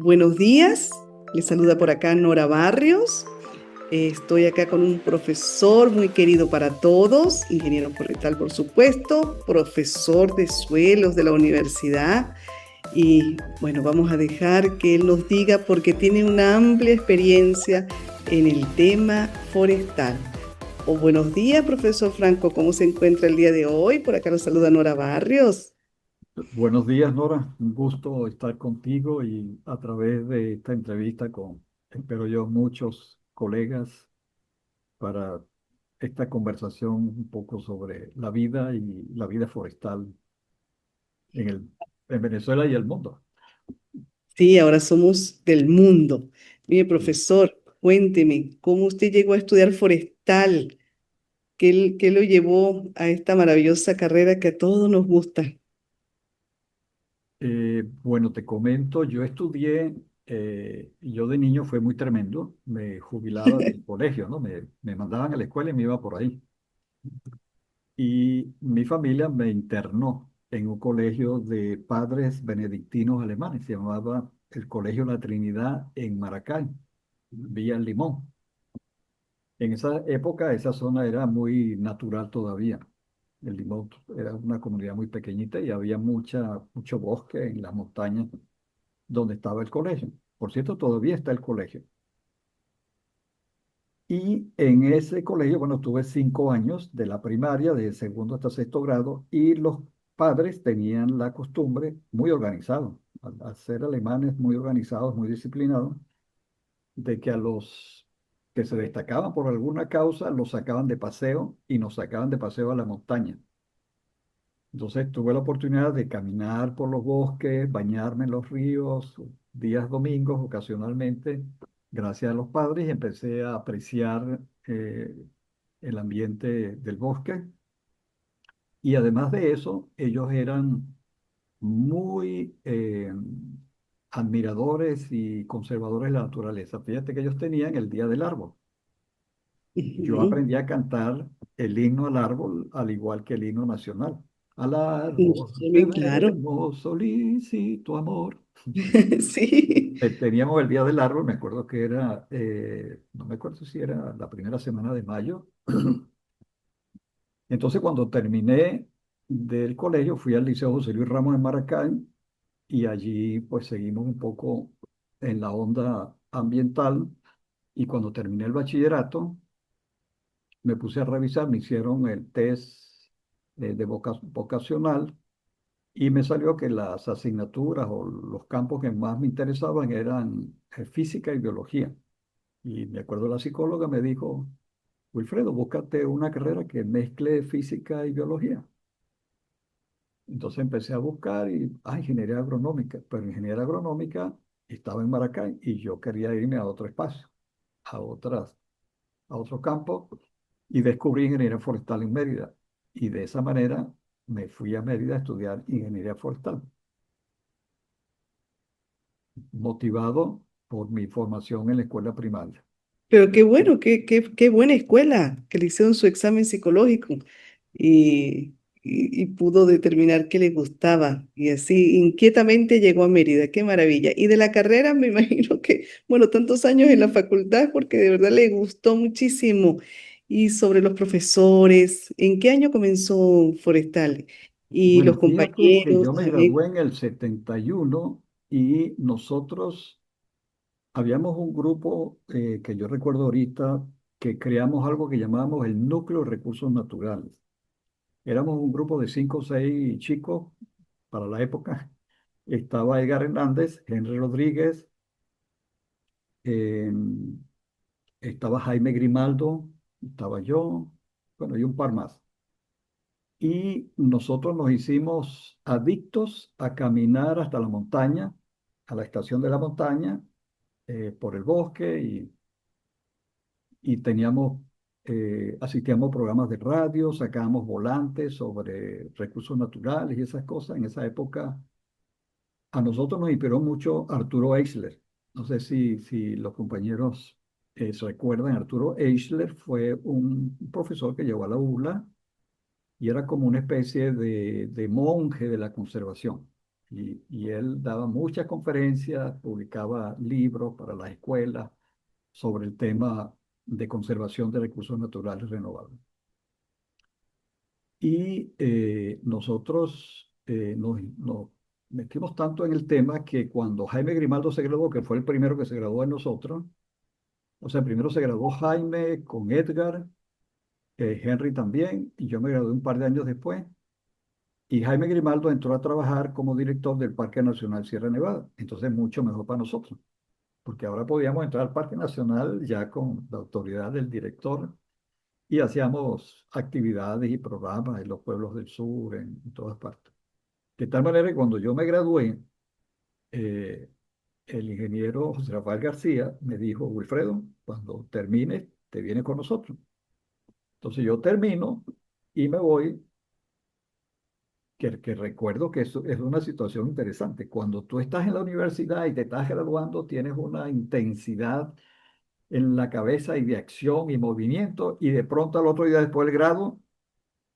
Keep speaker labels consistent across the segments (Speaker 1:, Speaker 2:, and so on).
Speaker 1: Buenos días, les saluda por acá Nora Barrios. Estoy acá con un profesor muy querido para todos, ingeniero forestal por supuesto, profesor de suelos de la universidad. Y bueno, vamos a dejar que él nos diga porque tiene una amplia experiencia en el tema forestal. Buenos días, profesor Franco, ¿cómo se encuentra el día de hoy? Por acá nos saluda Nora Barrios.
Speaker 2: Buenos días, Nora. Un gusto estar contigo y a través de esta entrevista con, espero yo, muchos colegas para esta conversación un poco sobre la vida y la vida forestal en Venezuela y el mundo.
Speaker 1: Sí, ahora somos del mundo. Mire,
Speaker 2: Sí.
Speaker 1: profesor, cuénteme, ¿cómo usted llegó a estudiar forestal? ¿Qué lo llevó a esta maravillosa carrera que a todos nos gusta?
Speaker 2: Bueno, te comento, yo estudié, yo de niño fue muy tremendo, me jubilaba del colegio, ¿no? Me mandaban a la escuela y me iba por ahí. Y mi familia me internó en un colegio de padres benedictinos alemanes. Se llamaba el Colegio La Trinidad en Maracay, Villa Limón. En esa época, esa zona era muy natural todavía. El Limón era una comunidad muy pequeñita y había mucho bosque en las montañas donde estaba el colegio. Por cierto, todavía está el colegio. Y en ese colegio, bueno, tuve 5 años de la primaria, de segundo hasta sexto grado, y los padres tenían la costumbre, muy organizados, al ser alemanes muy organizados, muy disciplinados, de que a los que se destacaban por alguna causa los sacaban de paseo y nos sacaban de paseo a la montaña. Entonces tuve la oportunidad de caminar por los bosques, bañarme en los ríos, días domingos ocasionalmente, gracias a los padres, y empecé a apreciar el ambiente del bosque. Y además de eso, ellos eran muy admiradores y conservadores de la naturaleza. Fíjate que ellos tenían el Día del Árbol. Yo
Speaker 1: Ujú.
Speaker 2: aprendí a cantar el himno al árbol, al igual que el himno nacional. Al árbol
Speaker 1: Sí, bien claro.
Speaker 2: debemos solicito amor.
Speaker 1: Sí.
Speaker 2: Teníamos el Día del Árbol, me acuerdo que era, no me acuerdo si era la primera semana de mayo. Entonces, cuando terminé del colegio, fui al Liceo José Luis Ramos en Maracay y allí pues seguimos un poco en la onda ambiental. Y cuando terminé el bachillerato, me puse a revisar, me hicieron el test de vocacional y me salió que las asignaturas o los campos que más me interesaban eran física y biología. Y me acuerdo la psicóloga me dijo, Wilfredo, búscate una carrera que mezcle física y biología. Entonces empecé a buscar ingeniería agronómica, pero ingeniería agronómica estaba en Maracay y yo quería irme a otro espacio, a a otro campo, y descubrí ingeniería forestal en Mérida. Y de esa manera me fui a Mérida a estudiar ingeniería forestal, motivado por mi formación en la escuela primaria.
Speaker 1: Pero qué bueno, qué buena escuela, que le hicieron su examen psicológico y, y pudo determinar qué le gustaba. Y así inquietamente llegó a Mérida, qué maravilla. Y de la carrera me imagino que, bueno, tantos años en la facultad porque de verdad le gustó muchísimo. Y sobre los profesores, ¿en qué año comenzó Forestal? Y los
Speaker 2: Bueno, fíjate que
Speaker 1: compañeros
Speaker 2: yo me
Speaker 1: también.
Speaker 2: gradué en el 71 y nosotros habíamos un grupo que yo recuerdo ahorita que creamos algo que llamábamos el Núcleo de Recursos Naturales. Éramos un grupo de 5 o 6 chicos para la época. Estaba Edgar Hernández, Henry Rodríguez, eh, estaba Jaime Grimaldo, estaba yo, bueno, y un par más. Y nosotros nos hicimos adictos a caminar hasta la montaña, a la estación de la montaña, por el bosque y asistíamos a programas de radio, sacábamos volantes sobre recursos naturales y esas cosas. En esa época a nosotros nos inspiró mucho Arturo Eisler. No sé si los compañeros se recuerdan. Arturo Eisler fue un profesor que llegó a la ULA y era como una especie de monje de la conservación. Y él daba muchas conferencias, publicaba libros para las escuelas sobre el tema de conservación de recursos naturales renovables. Y nosotros nos metimos tanto en el tema que cuando Jaime Grimaldo se graduó, que fue el primero que se graduó de nosotros, o sea, primero se graduó Jaime con Edgar, Henry también, y yo me gradué un par de años después. Y Jaime Grimaldo entró a trabajar como director del Parque Nacional Sierra Nevada. Entonces, mucho mejor para nosotros, porque ahora podíamos entrar al Parque Nacional ya con la autoridad del director y hacíamos actividades y programas en los pueblos del sur, en todas partes. De tal manera que cuando yo me gradué, eh, el ingeniero José Rafael García me dijo, Wilfredo, cuando termines, te vienes con nosotros. Entonces yo termino y me voy, que recuerdo que eso es una situación interesante. Cuando tú estás en la universidad y te estás graduando, tienes una intensidad en la cabeza y de acción y movimiento, y de pronto al otro día después del grado,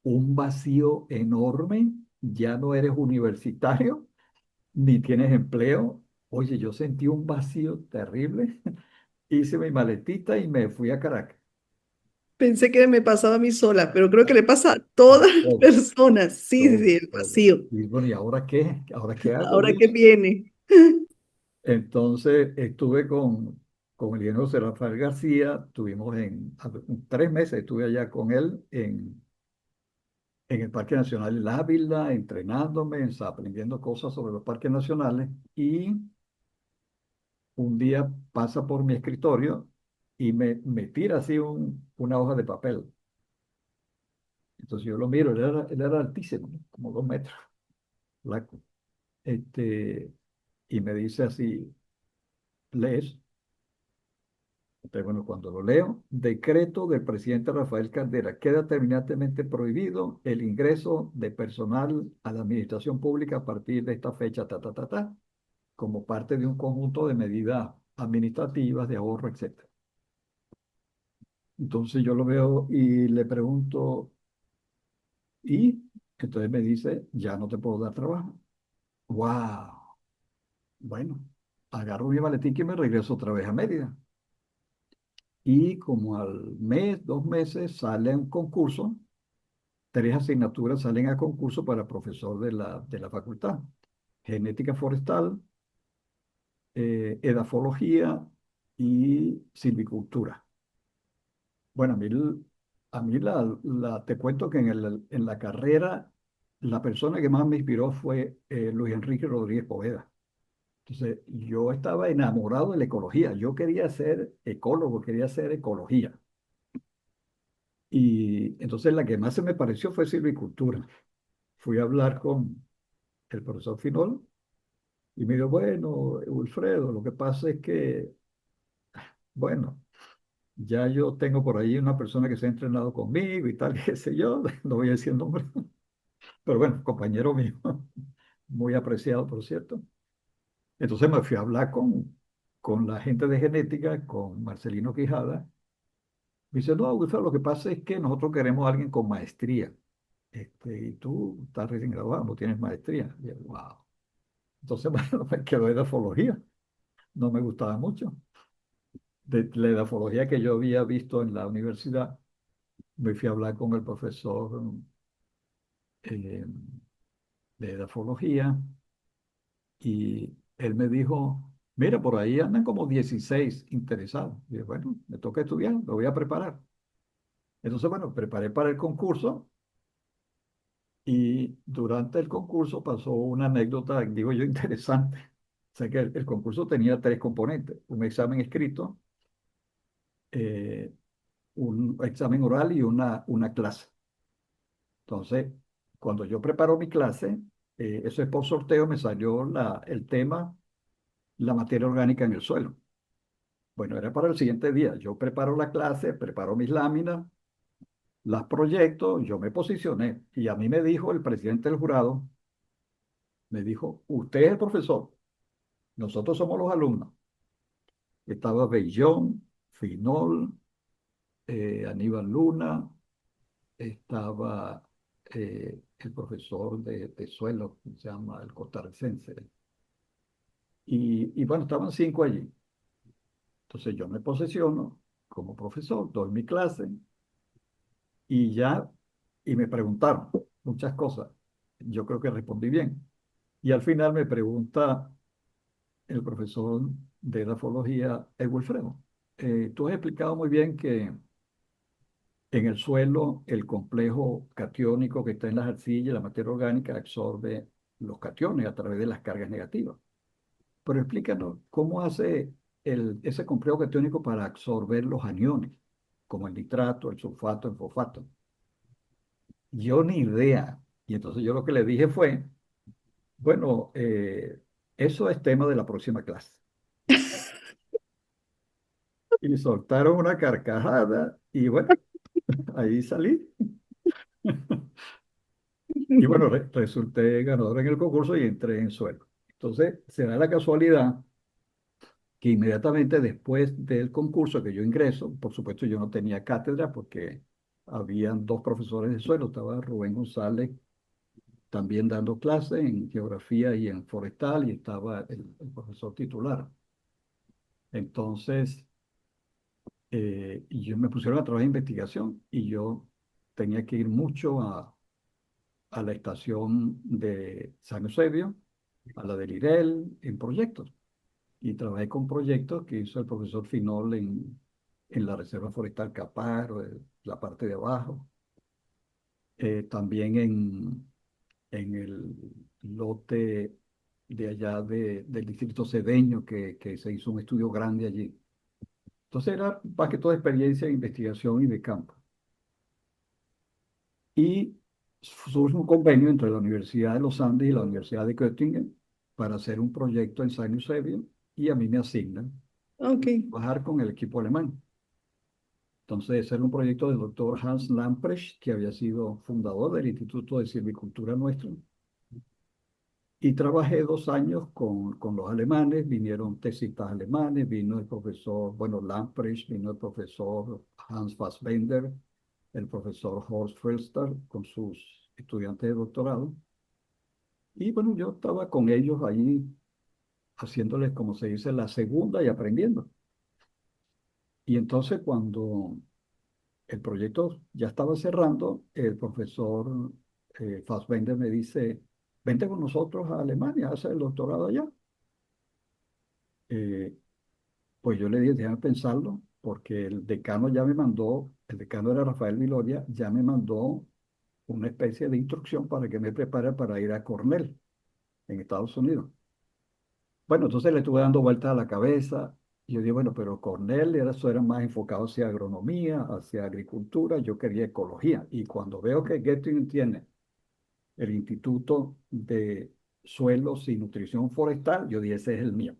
Speaker 2: un vacío enorme, ya no eres universitario, ni tienes empleo. Oye, yo sentí un vacío terrible, hice mi maletita y me fui a Caracas.
Speaker 1: Pensé que me pasaba a mí sola, pero creo que
Speaker 2: A,
Speaker 1: le pasa a
Speaker 2: a
Speaker 1: todas las
Speaker 2: todo,
Speaker 1: personas. Sí, sí,
Speaker 2: todo,
Speaker 1: sí, el
Speaker 2: todo.
Speaker 1: vacío.
Speaker 2: Y bueno, ¿y ahora qué? ¿Ahora qué hago,
Speaker 1: Ahora que
Speaker 2: Luis?
Speaker 1: viene.
Speaker 2: Entonces estuve con el ingeniero José Rafael García, tuvimos 3 meses, estuve allá con él en el Parque Nacional El Ávila, entrenándome, aprendiendo cosas sobre los parques nacionales, y un día pasa por mi escritorio y me tira así una hoja de papel. Entonces yo lo miro, él era altísimo, ¿no? Como 2 metros, flaco. Este, y me dice así, ¿lees? Entonces, bueno, cuando lo leo, decreto del presidente Rafael Caldera, queda terminantemente prohibido el ingreso de personal a la administración pública a partir de esta fecha, como parte de un conjunto de medidas administrativas, de ahorro, etcétera. Entonces yo lo veo y le pregunto, ¿y? Entonces me dice, ya no te puedo dar trabajo. ¡Wow! Bueno, agarro mi maletín y me regreso otra vez a Mérida. Y como al mes, 2 meses, sale un concurso, 3 asignaturas salen a concurso para profesor de la facultad. Genética forestal, edafología y silvicultura. Bueno, a mí te cuento que en la carrera la persona que más me inspiró fue Luis Enrique Rodríguez Poveda. Entonces, yo estaba enamorado de la ecología. Yo quería ser ecólogo, quería hacer ecología. Y entonces la que más se me pareció fue silvicultura. Fui a hablar con el profesor Finol y me dijo, bueno, Wilfredo, lo que pasa es que, bueno, ya yo tengo por ahí una persona que se ha entrenado conmigo y tal, qué sé yo, no voy a decir el nombre, pero bueno, compañero mío, muy apreciado, por cierto. Entonces me fui a hablar con la gente de genética, con Marcelino Quijada. Me dice, no, Wilfredo, lo que pasa es que nosotros queremos a alguien con maestría. Y tú estás recién graduado, no tienes maestría. Y yo, wow. Entonces, bueno, me quedó edafología. No me gustaba mucho. De la edafología que yo había visto en la universidad, me fui a hablar con el profesor eh, de edafología y él me dijo, mira, por ahí andan como 16 interesados. Y yo, bueno, me toca estudiar, lo voy a preparar. Entonces, bueno, preparé para el concurso y durante el concurso pasó una anécdota, digo yo, interesante. O sea que el concurso tenía 3 componentes, un examen escrito, eh, un examen oral y una clase. Entonces, cuando yo preparo mi clase, eso es por sorteo, me salió el tema, la materia orgánica en el suelo. Bueno, era para el siguiente día. Yo preparo la clase, preparo mis láminas, las proyecto, yo me posicioné y a mí me dijo el presidente del jurado, me dijo, usted es el profesor, nosotros somos los alumnos. Estaba Beillón, Finol, Aníbal Luna, estaba el profesor de suelo, que se llama el costarricense. Y bueno, estaban 5 allí. Entonces yo me posesiono como profesor, doy mi clase y ya, y me preguntaron muchas cosas. Yo creo que respondí bien. Y al final me pregunta el profesor de grafología, Wilfredo, tú has explicado muy bien que en el suelo el complejo catiónico que está en las arcillas, la materia orgánica, absorbe los cationes a través de las cargas negativas. Pero explícanos cómo hace ese complejo catiónico para absorber los aniones, como el nitrato, el sulfato, el fosfato. Yo ni idea. Y entonces yo lo que le dije fue, bueno, eso es tema de la próxima clase. Y soltaron una carcajada y bueno, ahí salí. Y bueno, resulté ganador en el concurso y entré en suelo. Entonces, se da la casualidad que inmediatamente después del concurso que yo ingreso, por supuesto yo no tenía cátedra porque habían dos profesores de suelo, estaba Rubén González también dando clases en geografía y en forestal y estaba el profesor titular. Entonces, y yo me pusieron a trabajar en investigación y yo tenía que ir mucho a la estación de San Eusebio, a la del IREL, en proyectos. Y trabajé con proyectos que hizo el profesor Finol en la Reserva Forestal Caparo, la parte de abajo. También en el lote de allá del distrito Cedeño, que se hizo un estudio grande allí. Entonces era más que toda experiencia de investigación y de campo. Y surge un convenio entre la Universidad de los Andes y la Universidad de Göttingen para hacer un proyecto en San Eusebio y a mí me asignan
Speaker 1: Ok.
Speaker 2: trabajar con el equipo alemán. Entonces, era un proyecto del doctor Hans Lamprecht, que había sido fundador del Instituto de Silvicultura nuestro. Y trabajé 2 años con los alemanes, vinieron tesistas alemanes, vino el profesor, bueno, Lamprecht, vino el profesor Hans Fassbender, el profesor Horst Felster con sus estudiantes de doctorado. Y bueno, yo estaba con ellos ahí haciéndoles, como se dice, la segunda y aprendiendo. Y entonces cuando el proyecto ya estaba cerrando, el profesor Fassbender me dice, vente con nosotros a Alemania, a hacer el doctorado allá. Eh, pues yo le dije, déjame pensarlo, porque el decano ya me mandó, el decano era Rafael Viloria, ya me mandó una especie de instrucción para que me prepare para ir a Cornell, en Estados Unidos. Bueno, entonces le estuve dando vueltas a la cabeza. Y yo dije, bueno, pero Cornell era, eso era más enfocado hacia agronomía, hacia agricultura. Yo quería ecología. Y cuando veo que Göttingen tiene el Instituto de Suelos y Nutrición Forestal, yo dije, ese es el mío.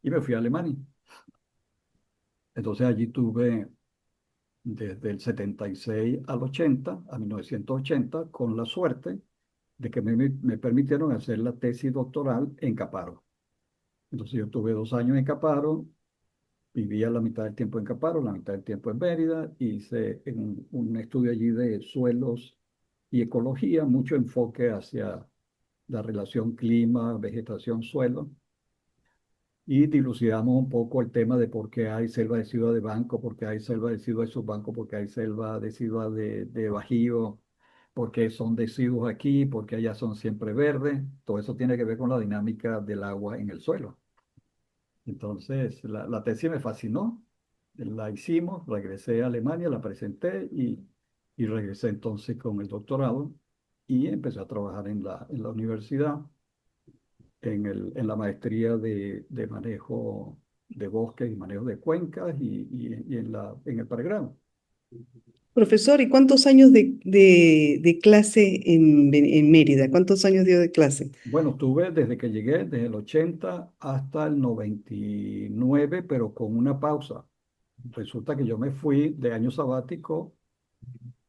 Speaker 2: Y me fui a Alemania. Entonces allí tuve desde el 76 al 80, a 1980, con la suerte de que me permitieron hacer la tesis doctoral en Caparo. Entonces yo tuve 2 años en Caparo, vivía la mitad del tiempo en Caparo, la mitad del tiempo en Mérida, hice un estudio allí de suelos y ecología, mucho enfoque hacia la relación clima, vegetación, suelo, y dilucidamos un poco el tema de por qué hay selva decidua de banco, por qué hay selva decidua de subbanco, por qué hay selva decidua de bajío, por qué son deciduos aquí, por qué allá son siempre verdes. Todo eso tiene que ver con la dinámica del agua en el suelo. Entonces, la tesis me fascinó, la hicimos, regresé a Alemania, la presenté y regresé entonces con el doctorado y empecé a trabajar en la universidad, en la maestría de manejo de bosques y manejo de cuencas y en el pregrado.
Speaker 1: Profesor, ¿y cuántos años de clase en Mérida? ¿Cuántos años dio de clase?
Speaker 2: Bueno, estuve desde que llegué, desde el 80 hasta el 99, pero con una pausa. Resulta que yo me fui de año sabático.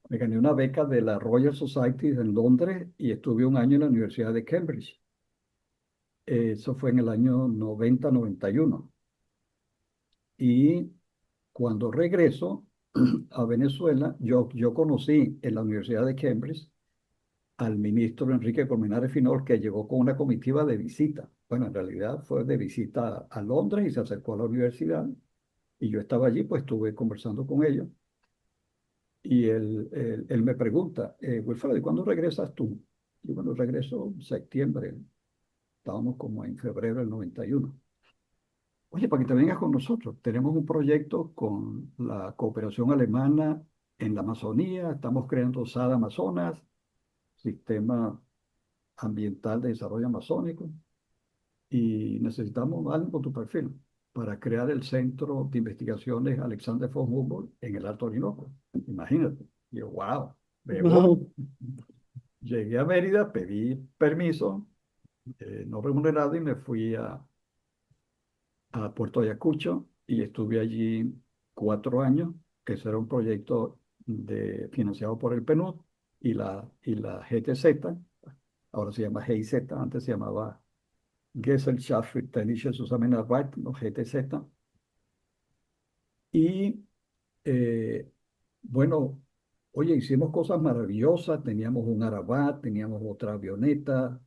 Speaker 2: Me gané una beca de la Royal Society en Londres y estuve un año en la Universidad de Cambridge. Eso fue en el año 90-91. Y cuando regreso a Venezuela, yo conocí en la Universidad de Cambridge al ministro Enrique Colmenares Finol, que llegó con una comitiva de visita. Bueno, en realidad fue de visita a Londres y se acercó a la universidad. Y yo estaba allí, pues estuve conversando con ellos. Y él me pregunta, Wilfredo, ¿y cuándo regresas tú? Y bueno, regreso en septiembre. Estábamos como en febrero del 91. Oye, para que te vengas con nosotros, tenemos un proyecto con la cooperación alemana en la Amazonía, estamos creando SAD Amazonas, Sistema Ambiental de Desarrollo Amazónico, y necesitamos alguien con tu perfil para crear el Centro de Investigaciones Alexander von Humboldt en el Alto Orinoco. Imagínate. Y yo, wow, me voy.
Speaker 1: Wow.
Speaker 2: Llegué a Mérida, pedí permiso, no remunerado, y me fui a Puerto Ayacucho y estuve allí 4 años, que ese era un proyecto financiado por el PNUD y la GTZ, ahora se llama GIZ, antes se llamaba Gesellschaft für technische Zusammenarbeit, ¿no? GTZ. Y bueno, oye, hicimos cosas maravillosas, teníamos un Arabat, teníamos otra avioneta,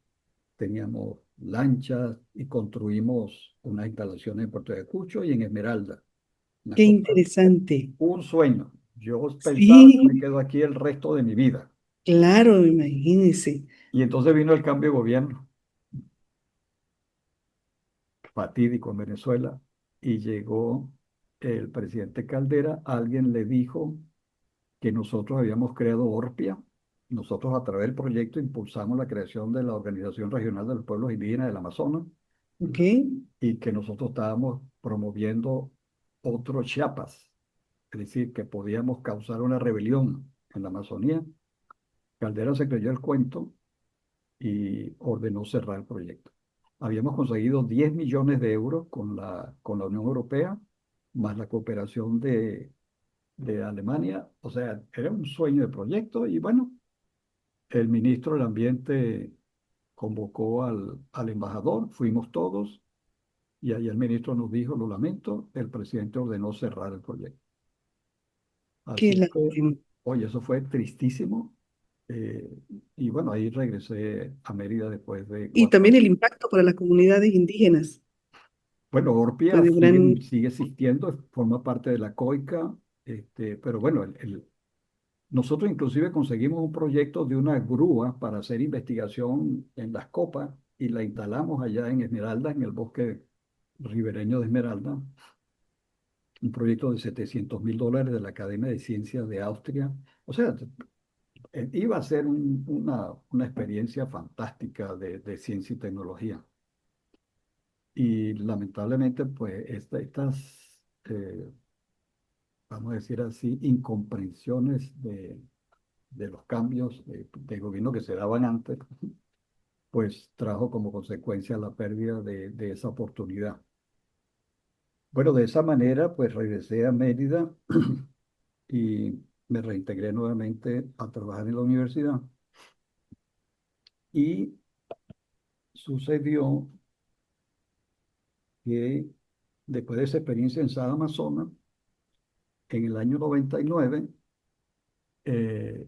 Speaker 2: teníamos lanchas y construimos unas instalaciones en Puerto Ayacucho y en Esmeralda. Una
Speaker 1: Qué
Speaker 2: cosa,
Speaker 1: interesante.
Speaker 2: un sueño. Yo pensaba que me
Speaker 1: Sí,
Speaker 2: quedo aquí el resto de mi vida.
Speaker 1: claro, imagínese.
Speaker 2: Y entonces vino el cambio de gobierno, fatídico en Venezuela, y llegó el presidente Caldera. Alguien le dijo que nosotros habíamos creado Orpia. Nosotros, a través del proyecto, impulsamos la creación de la Organización Regional de los Pueblos Indígenas del Amazonas,
Speaker 1: Ok.
Speaker 2: y que nosotros estábamos promoviendo otro Chiapas, es decir, que podíamos causar una rebelión en la Amazonía. Caldera se creyó el cuento y ordenó cerrar el proyecto. Habíamos conseguido 10 millones de euros con la Unión Europea, más la cooperación de Alemania. O sea, era un sueño de proyecto. Y bueno, el ministro del Ambiente convocó al embajador, fuimos todos, y ahí el ministro nos dijo, lo lamento, el presidente ordenó cerrar el proyecto.
Speaker 1: Qué
Speaker 2: Así que,
Speaker 1: lástima.
Speaker 2: oye, eso fue tristísimo. eh, y bueno, ahí regresé a Mérida después de
Speaker 1: Y
Speaker 2: cuatro
Speaker 1: también
Speaker 2: años.
Speaker 1: el impacto para las comunidades indígenas
Speaker 2: Bueno,
Speaker 1: fue
Speaker 2: Orpia
Speaker 1: de
Speaker 2: sigue,
Speaker 1: gran...
Speaker 2: sigue existiendo, forma parte de la COICA, pero bueno, nosotros inclusive conseguimos un proyecto de una grúa para hacer investigación en las copas y la instalamos allá en Esmeralda, en el bosque ribereño de Esmeralda, un proyecto de $700.000 de la Academia de Ciencias de Austria. O sea, iba a ser una experiencia fantástica de ciencia y tecnología. Y lamentablemente, pues eh, vamos a decir así, incomprensiones de los cambios de gobierno que se daban antes, pues trajo como consecuencia la pérdida de esa oportunidad. Bueno, de esa manera, pues regresé a Mérida y me reintegré nuevamente a trabajar en la universidad. Y sucedió que después de esa experiencia en Sada Amazonas, en el año 99, eh,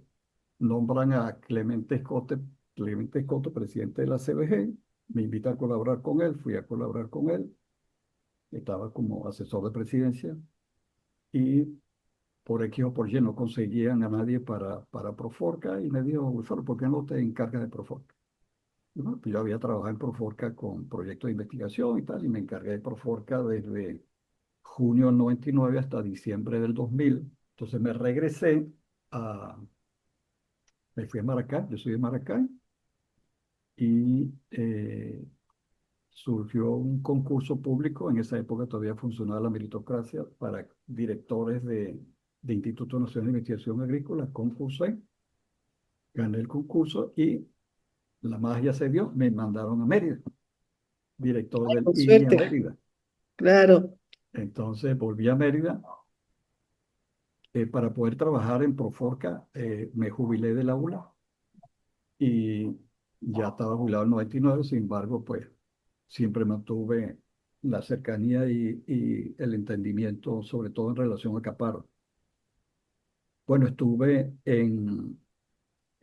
Speaker 2: nombran a Clemente Escoto, presidente de la CBG. Me invita a colaborar con él, fui a colaborar con él, estaba como asesor de presidencia, y por X o por Y no conseguían a nadie para Proforca, y me dijo, Wilfredo, ¿por qué no te encargas de Proforca? Y bueno, pues yo había trabajado en Proforca con proyectos de investigación y tal, y me encargué de Proforca desde junio del 99 hasta diciembre del 2000. Entonces me regresé me fui a Maracay, yo soy de Maracay, y surgió un concurso público. En esa época todavía funcionaba la meritocracia para directores de Instituto Nacional de Investigación Agrícola. Concursé, gané el concurso y la magia se dio. Me mandaron a Mérida, director del
Speaker 1: Con
Speaker 2: INI a
Speaker 1: suerte,
Speaker 2: Mérida.
Speaker 1: claro.
Speaker 2: Entonces volví a Mérida para poder trabajar en Proforca. Me jubilé del aula y ya estaba jubilado en 99. Sin embargo, pues siempre mantuve la cercanía y el entendimiento, sobre todo en relación a Caparo. Bueno, estuve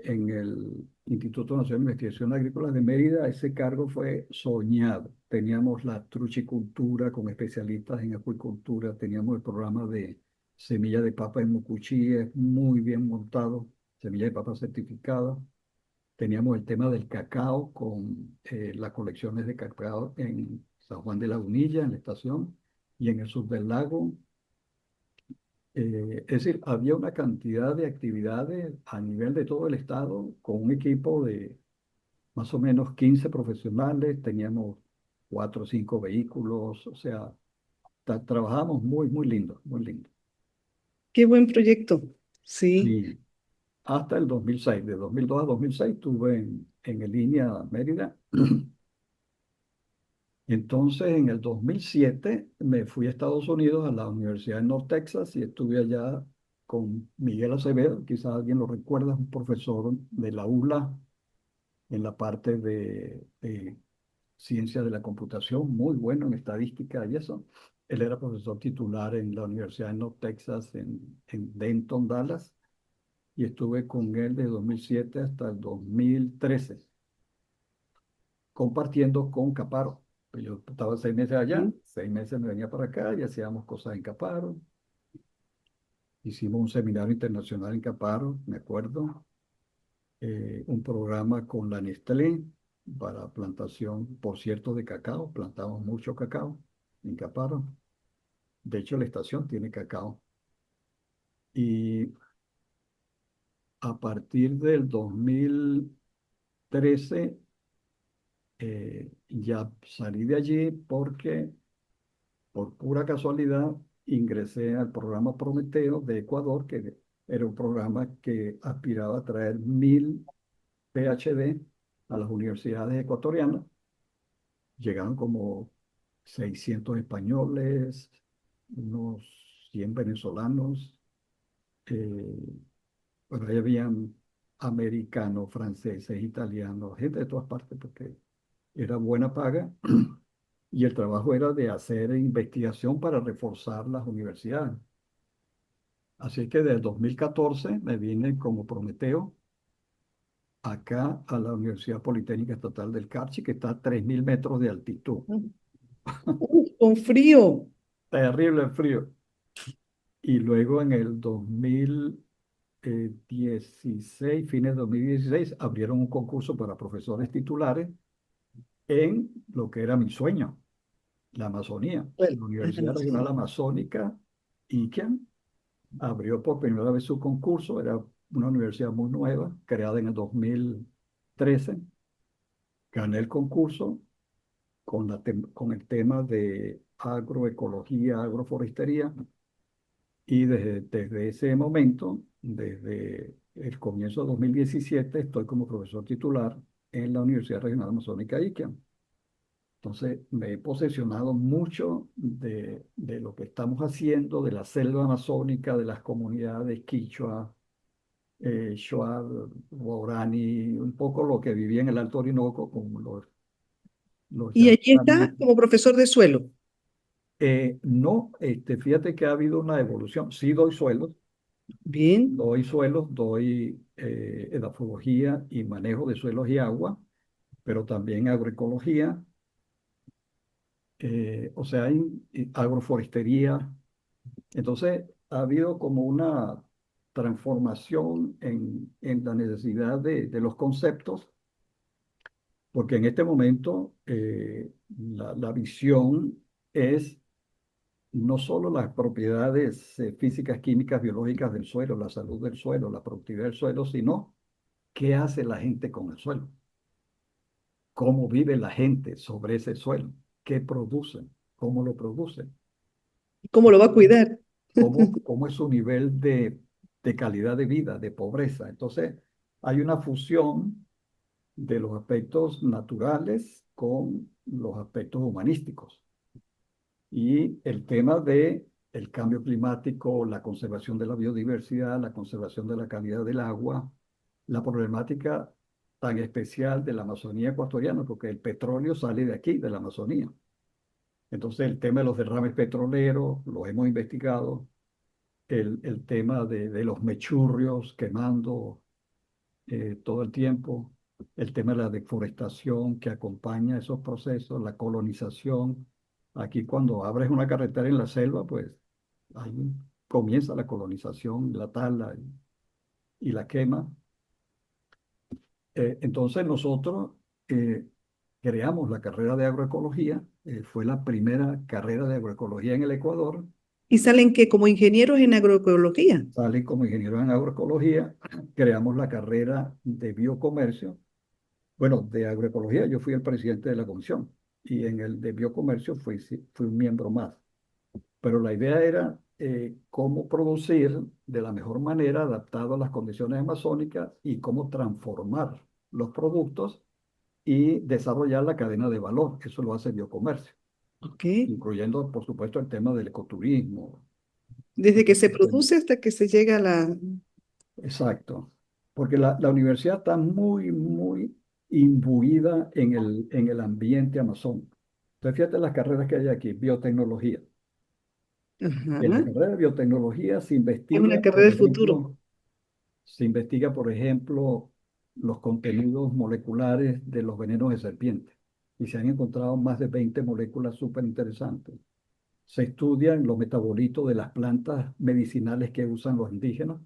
Speaker 2: en el Instituto Nacional de Investigación Agrícola de Mérida, ese cargo fue soñado. Teníamos la truchicultura con especialistas en acuicultura, teníamos el programa de semilla de papa en Mucuchíes muy bien montado, semilla de papa certificada. Teníamos el tema del cacao con las colecciones de cacao en San Juan de la Unilla, en la estación, y en el sur del lago. Es decir, había una cantidad de actividades a nivel de todo el estado con un equipo de más o menos 15 profesionales, teníamos 4 o 5 vehículos, o sea, trabajamos muy, muy lindo, muy lindo.
Speaker 1: Qué buen proyecto. Sí.
Speaker 2: Y hasta el 2006, de 2002 a 2006 estuve en el línea Mérida. Entonces, en el 2007 me fui a Estados Unidos, a la Universidad de North Texas, y estuve allá con Miguel Acevedo, quizás alguien lo recuerda, un profesor de la ULA en la parte de ciencia de la computación, muy bueno en estadística y eso. Él era profesor titular en la Universidad de North Texas, en Denton, Dallas, y estuve con él de 2007 hasta el 2013 compartiendo con Caparo. Pues yo estaba 6 meses allá,
Speaker 1: Sí.
Speaker 2: 6 meses me venía para acá y hacíamos cosas en Caparo. Hicimos un seminario internacional en Caparo, me acuerdo, un programa con la Nestlé para plantación, por cierto, de cacao. Plantamos mucho cacao en Caparo. De hecho, la estación tiene cacao. Y a partir del 2013 ya salí de allí porque por pura casualidad ingresé al programa Prometeo de Ecuador, que era un programa que aspiraba a traer 1000 PhD a las universidades ecuatorianas. Llegaron como 600 españoles, unos 100 venezolanos, eh, bueno, ahí habían americanos, franceses, italianos, gente de todas partes, porque era buena paga y el trabajo era de hacer investigación para reforzar las universidades. Así que desde el 2014 me vine como Prometeo acá a la Universidad Politécnica Estatal del Carchi, que está a 3000 metros de altitud.
Speaker 1: Con frío.
Speaker 2: Terrible el frío. Y luego en el 2016, fines de 2016, abrieron un concurso para profesores titulares en lo que era mi sueño, la Amazonía.
Speaker 1: Bueno,
Speaker 2: La
Speaker 1: en la
Speaker 2: Universidad Regional
Speaker 1: Amazonía.
Speaker 2: Amazónica, ICANN, abrió por primera vez su concurso. Era una universidad muy nueva, creada en el 2013. Gané el concurso con el tema de agroecología, agroforestería, y desde ese momento, desde el comienzo de 2017, estoy como profesor titular en la Universidad Regional Amazónica ICANN. Entonces, me he posesionado mucho de lo que estamos haciendo, de la selva amazónica, de las comunidades quichua, Shuar, Guarani, un poco lo que vivía en el Alto Orinoco, como los
Speaker 1: Y allí está
Speaker 2: Yanomami.
Speaker 1: como profesor de suelo.
Speaker 2: No, fíjate que ha habido una evolución. Sí
Speaker 1: Bien.
Speaker 2: doy edafología y manejo de suelos y agua, pero también agroecología, o sea, hay agroforestería. Entonces, ha habido como una transformación en la necesidad de los conceptos, porque en este momento la visión es no solo las propiedades físicas, químicas, biológicas del suelo, la salud del suelo, la productividad del suelo, sino qué hace la gente con el suelo, cómo vive la gente sobre ese suelo, qué producen, cómo lo producen,
Speaker 1: ¿Cómo lo va a cuidar?
Speaker 2: cómo es su nivel de calidad de vida, de pobreza. Entonces, hay una fusión de los aspectos naturales con los aspectos humanísticos. Y el tema de el cambio climático, la conservación de la biodiversidad, la conservación de la calidad del agua, la problemática tan especial de la Amazonía ecuatoriana, porque el petróleo sale de aquí, de la Amazonía. Entonces, el tema de los derrames petroleros, lo hemos investigado, el tema de los mechurrios quemando todo el tiempo, el tema de la deforestación que acompaña esos procesos, la colonización. Aquí cuando abres una carretera en la selva, pues ahí comienza la colonización, la tala y la quema. Entonces nosotros eh, creamos la carrera de agroecología, fue la primera carrera de agroecología en el Ecuador.
Speaker 1: Y salen que como ingenieros en agroecología.
Speaker 2: Salí como ingeniero en agroecología, creamos la carrera de biocomercio. Bueno, de agroecología yo fui el presidente de la comisión y en el de biocomercio fui un miembro más. Pero la idea era cómo producir de la mejor manera adaptado a las condiciones amazónicas y cómo transformar los productos y desarrollar la cadena de valor. Eso lo hace biocomercio,
Speaker 1: Ok.
Speaker 2: incluyendo, por supuesto, el tema del ecoturismo.
Speaker 1: Desde que se produce hasta que se llega a la...
Speaker 2: Exacto, porque la universidad está muy, muy imbuida en el ambiente amazónico. Entonces, fíjate las carreras que hay aquí, biotecnología. En la
Speaker 1: Ajá.
Speaker 2: carrera de biotecnología
Speaker 1: Es una carrera del futuro.
Speaker 2: se investiga, por ejemplo, los contenidos moleculares de los venenos de serpiente. Y se han encontrado más de 20 moléculas súper interesantes. Se estudian los metabolitos de las plantas medicinales que usan los indígenas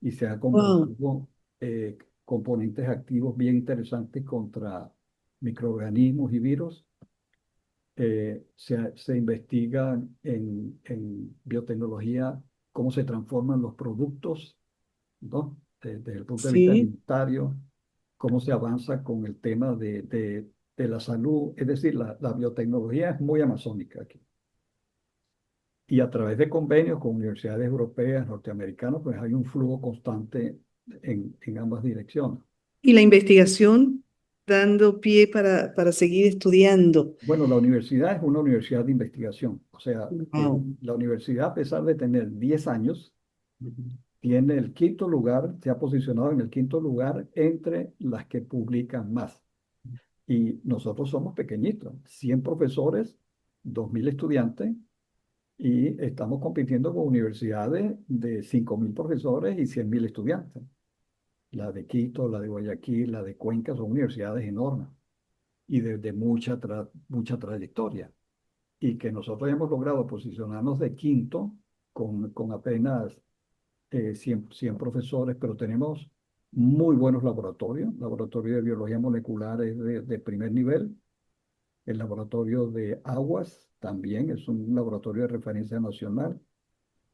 Speaker 2: y se han
Speaker 1: Wow.
Speaker 2: comprobado componentes activos bien interesantes contra microorganismos y virus. Se investiga en biotecnología cómo se transforman los productos, ¿no? Desde el punto de vista
Speaker 1: Sí.
Speaker 2: alimentario, cómo se avanza con el tema de la salud. Es decir, la biotecnología es muy amazónica aquí. Y a través de convenios con universidades europeas, norteamericanas, pues hay un flujo constante en ambas direcciones.
Speaker 1: Y la investigación dando pie para seguir estudiando.
Speaker 2: Bueno, la universidad es una universidad de investigación. O sea,
Speaker 1: Wow.
Speaker 2: la universidad, a pesar de tener 10 años, tiene el quinto lugar, se ha posicionado en el quinto lugar entre las que publican más. Y nosotros somos pequeñitos, 100 profesores, 2.000 estudiantes, y estamos compitiendo con universidades de 5.000 profesores y 100.000 estudiantes. La de Quito, la de Guayaquil, la de Cuenca son universidades enormes y de mucha trayectoria. Y que nosotros hemos logrado posicionarnos de quinto con apenas 100 profesores, pero tenemos muy buenos laboratorios. Laboratorio de biología molecular es de primer nivel. El laboratorio de aguas también es un laboratorio de referencia nacional.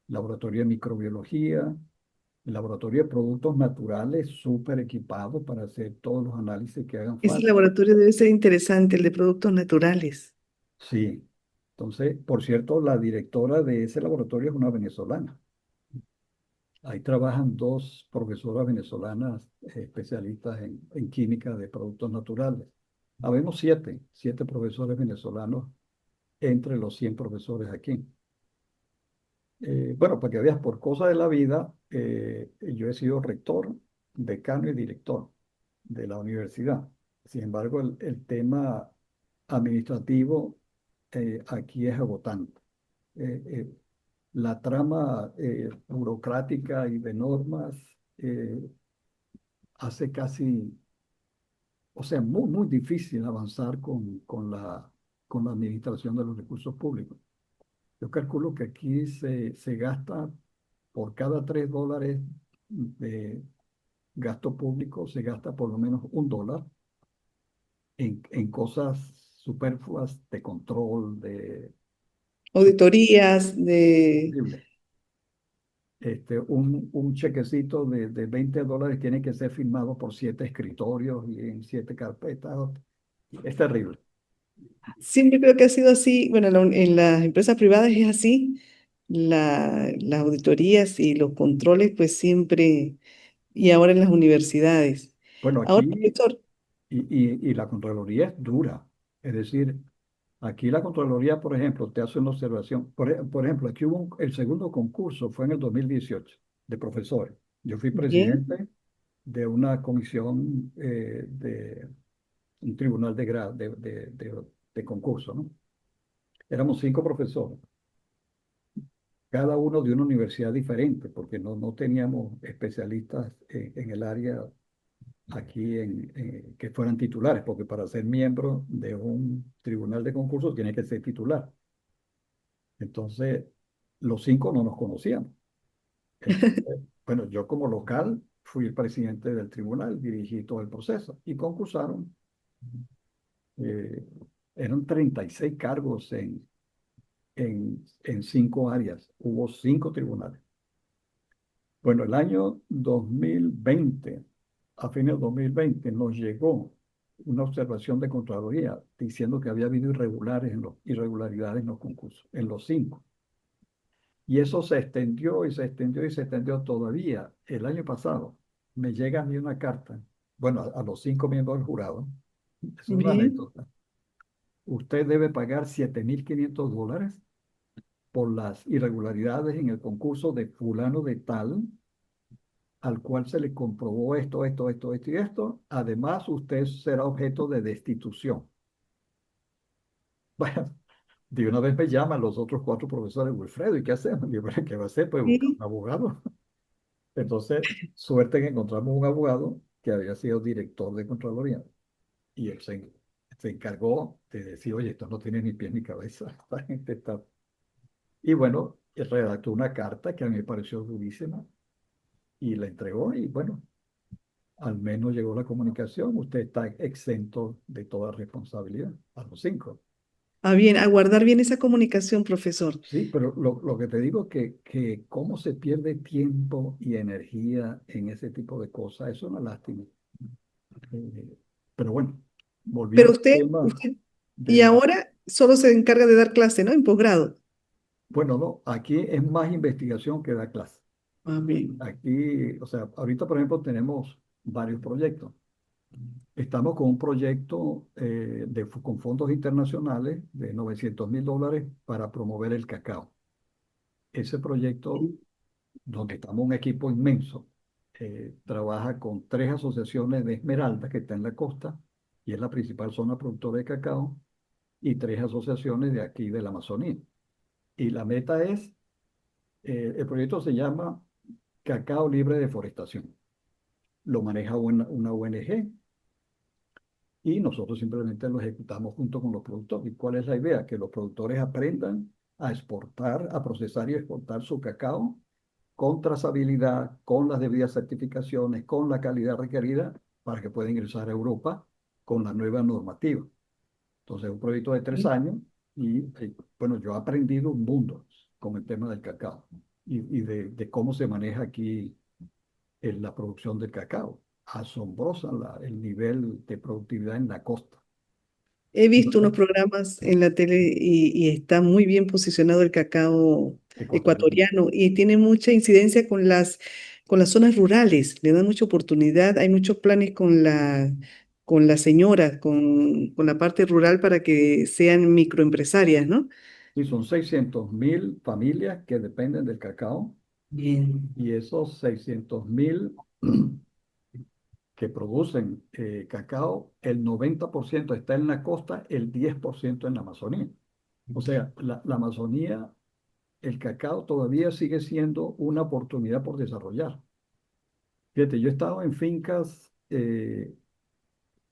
Speaker 2: Laboratorio de microbiología, el laboratorio de productos naturales, súper equipado para hacer todos los análisis que hagan
Speaker 1: Ese
Speaker 2: falta.
Speaker 1: laboratorio debe ser interesante, el de productos naturales.
Speaker 2: Sí. Entonces, por cierto, la directora de ese laboratorio es una venezolana. Ahí trabajan dos profesoras venezolanas especialistas en química de productos naturales. Habemos siete profesores venezolanos entre los 100 profesores aquí. Bueno, para que veas, por cosas de la vida, yo he sido rector, decano y director de la universidad. Sin embargo, el tema administrativo aquí es agotante. Eh, eh, la trama burocrática y de normas hace casi, o sea, muy, muy difícil avanzar con la administración de los recursos públicos. Yo calculo que aquí se gasta por cada $3 de gasto público, se gasta por lo menos $1 en cosas superfluas de control, de...
Speaker 1: Auditorías de...
Speaker 2: Horrible. Un chequecito de $20 tiene que ser firmado por 7 escritorios y en 7 carpetas. Es terrible.
Speaker 1: Siempre creo que ha sido así. Bueno, en las empresas privadas es así. Las auditorías y los controles, pues siempre, y ahora en las universidades.
Speaker 2: Bueno,
Speaker 1: Ahora,
Speaker 2: aquí
Speaker 1: profesor,
Speaker 2: y la Contraloría es dura. Es decir, aquí la Contraloría, por ejemplo, te hace una observación. Por ejemplo, aquí hubo el segundo concurso, fue en el 2018, de profesores. Yo fui
Speaker 1: bien,
Speaker 2: presidente de una comisión de un tribunal de concurso, ¿no? Éramos 5 profesores, cada uno de una universidad diferente, porque no teníamos especialistas en el área. aquí que fueran titulares, porque para ser miembro de un tribunal de concurso tiene que ser titular. Entonces, los cinco no nos conocíamos. Entonces, bueno, yo como local fui el presidente del tribunal, dirigí todo el proceso y concursaron. eh, Eran 36 cargos en 5 áreas. Hubo 5 tribunales. Bueno, el año 2020, a fines de 2020, nos llegó una observación de Contraloría diciendo que había habido irregularidades en los concursos, en los 5. Y eso se extendió y se extendió y se extendió todavía. El año pasado me llega a mí una carta, bueno, a los 5 miembros del jurado, es una
Speaker 1: Bien.
Speaker 2: anécdota. Usted debe pagar $7.500 por las irregularidades en el concurso de fulano de tal, al cual se le comprobó esto, esto, esto, esto y esto. Además, usted será objeto de destitución. Bueno, de una vez me llaman los otros 4 profesores, Wilfredo, ¿y qué hacemos? Digo, "Bueno, ¿qué va a hacer? Pues buscar
Speaker 1: Sí.
Speaker 2: un abogado". Entonces, suerte que encontramos un abogado que había sido director de Contraloría y él se encargó de decir, oye, esto no tiene ni pies ni cabeza, esta gente está... Y bueno, él redactó una carta que a mí me pareció durísima y la entregó y bueno, al menos llegó la comunicación, usted está exento de toda responsabilidad, a los 5.
Speaker 1: Ah, bien, a guardar bien esa comunicación, profesor.
Speaker 2: Sí, pero lo que te digo que cómo se pierde tiempo y energía en ese tipo de cosas, eso es una lástima. Eh, pero bueno,
Speaker 1: Pero
Speaker 2: volviendo al
Speaker 1: usted,
Speaker 2: tema
Speaker 1: usted,
Speaker 2: de
Speaker 1: y
Speaker 2: la...
Speaker 1: ahora solo se encarga de dar clase, ¿no? En posgrado.
Speaker 2: Bueno, no, aquí es más investigación que da clase.
Speaker 1: Ah, bien.
Speaker 2: Aquí, o sea, ahorita por ejemplo tenemos varios proyectos. Estamos con un proyecto con fondos internacionales de $900.000 para promover el cacao. Ese proyecto, donde estamos un equipo inmenso, trabaja con 3 asociaciones de Esmeralda que está en la costa y es la principal zona productora de cacao y 3 asociaciones de aquí de la Amazonía. Y la meta es, el proyecto se llama Cacao Libre de Deforestación. Lo maneja una ONG y nosotros simplemente lo ejecutamos junto con los productores. ¿Y cuál es la idea? Que los productores aprendan a exportar, a procesar y exportar su cacao con trazabilidad, con las debidas certificaciones, con la calidad requerida para que puedan ingresar a Europa con la nueva normativa. Entonces, es un proyecto de 3 años y, bueno, yo he aprendido un mundo con el tema del cacao y de cómo se maneja aquí en la producción del cacao. Asombrosa el nivel de productividad en la costa.
Speaker 1: He visto unos
Speaker 2: Entonces,
Speaker 1: programas en la tele y está muy bien posicionado el cacao
Speaker 2: ecuatoriano.
Speaker 1: ecuatoriano y tiene mucha incidencia con las zonas rurales. Le dan mucha oportunidad. Hay muchos planes con las señoras, con la parte rural para que sean microempresarias, ¿no?
Speaker 2: Y son 600.000 familias que dependen del cacao
Speaker 1: Bien.
Speaker 2: y esos 600.000 que producen cacao, el 90% está en la costa, el 10% en la Amazonía. O sea, la Amazonía, el cacao todavía sigue siendo una oportunidad por desarrollar. Fíjate, yo he estado en fincas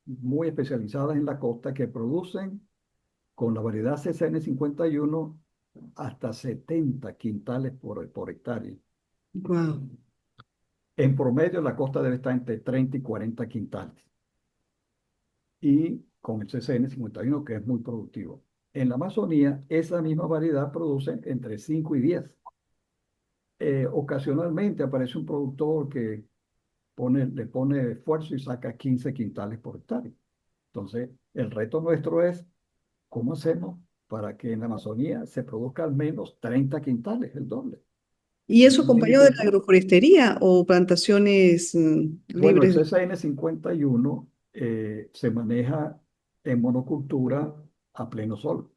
Speaker 2: muy especializadas en la costa que producen con la variedad CCN51 hasta 70 quintales por hectárea.
Speaker 1: Wow.
Speaker 2: En promedio, la costa debe estar entre 30 y 40 quintales. Y con el CCN51, que es muy productivo. En la Amazonía, esa misma variedad produce entre 5 y 10. Ocasionalmente aparece un productor que le pone esfuerzo y saca 15 quintales por hectárea. Entonces, el reto nuestro es cómo hacemos para que en la Amazonía se produzca al menos 30 quintales, el doble.
Speaker 1: ¿Y
Speaker 2: Eso
Speaker 1: eso
Speaker 2: es muy
Speaker 1: acompañado de la
Speaker 2: difícil.
Speaker 1: agroforestería o plantaciones
Speaker 2: Bueno, el
Speaker 1: libres?
Speaker 2: CCN51 se maneja en monocultura a pleno sol.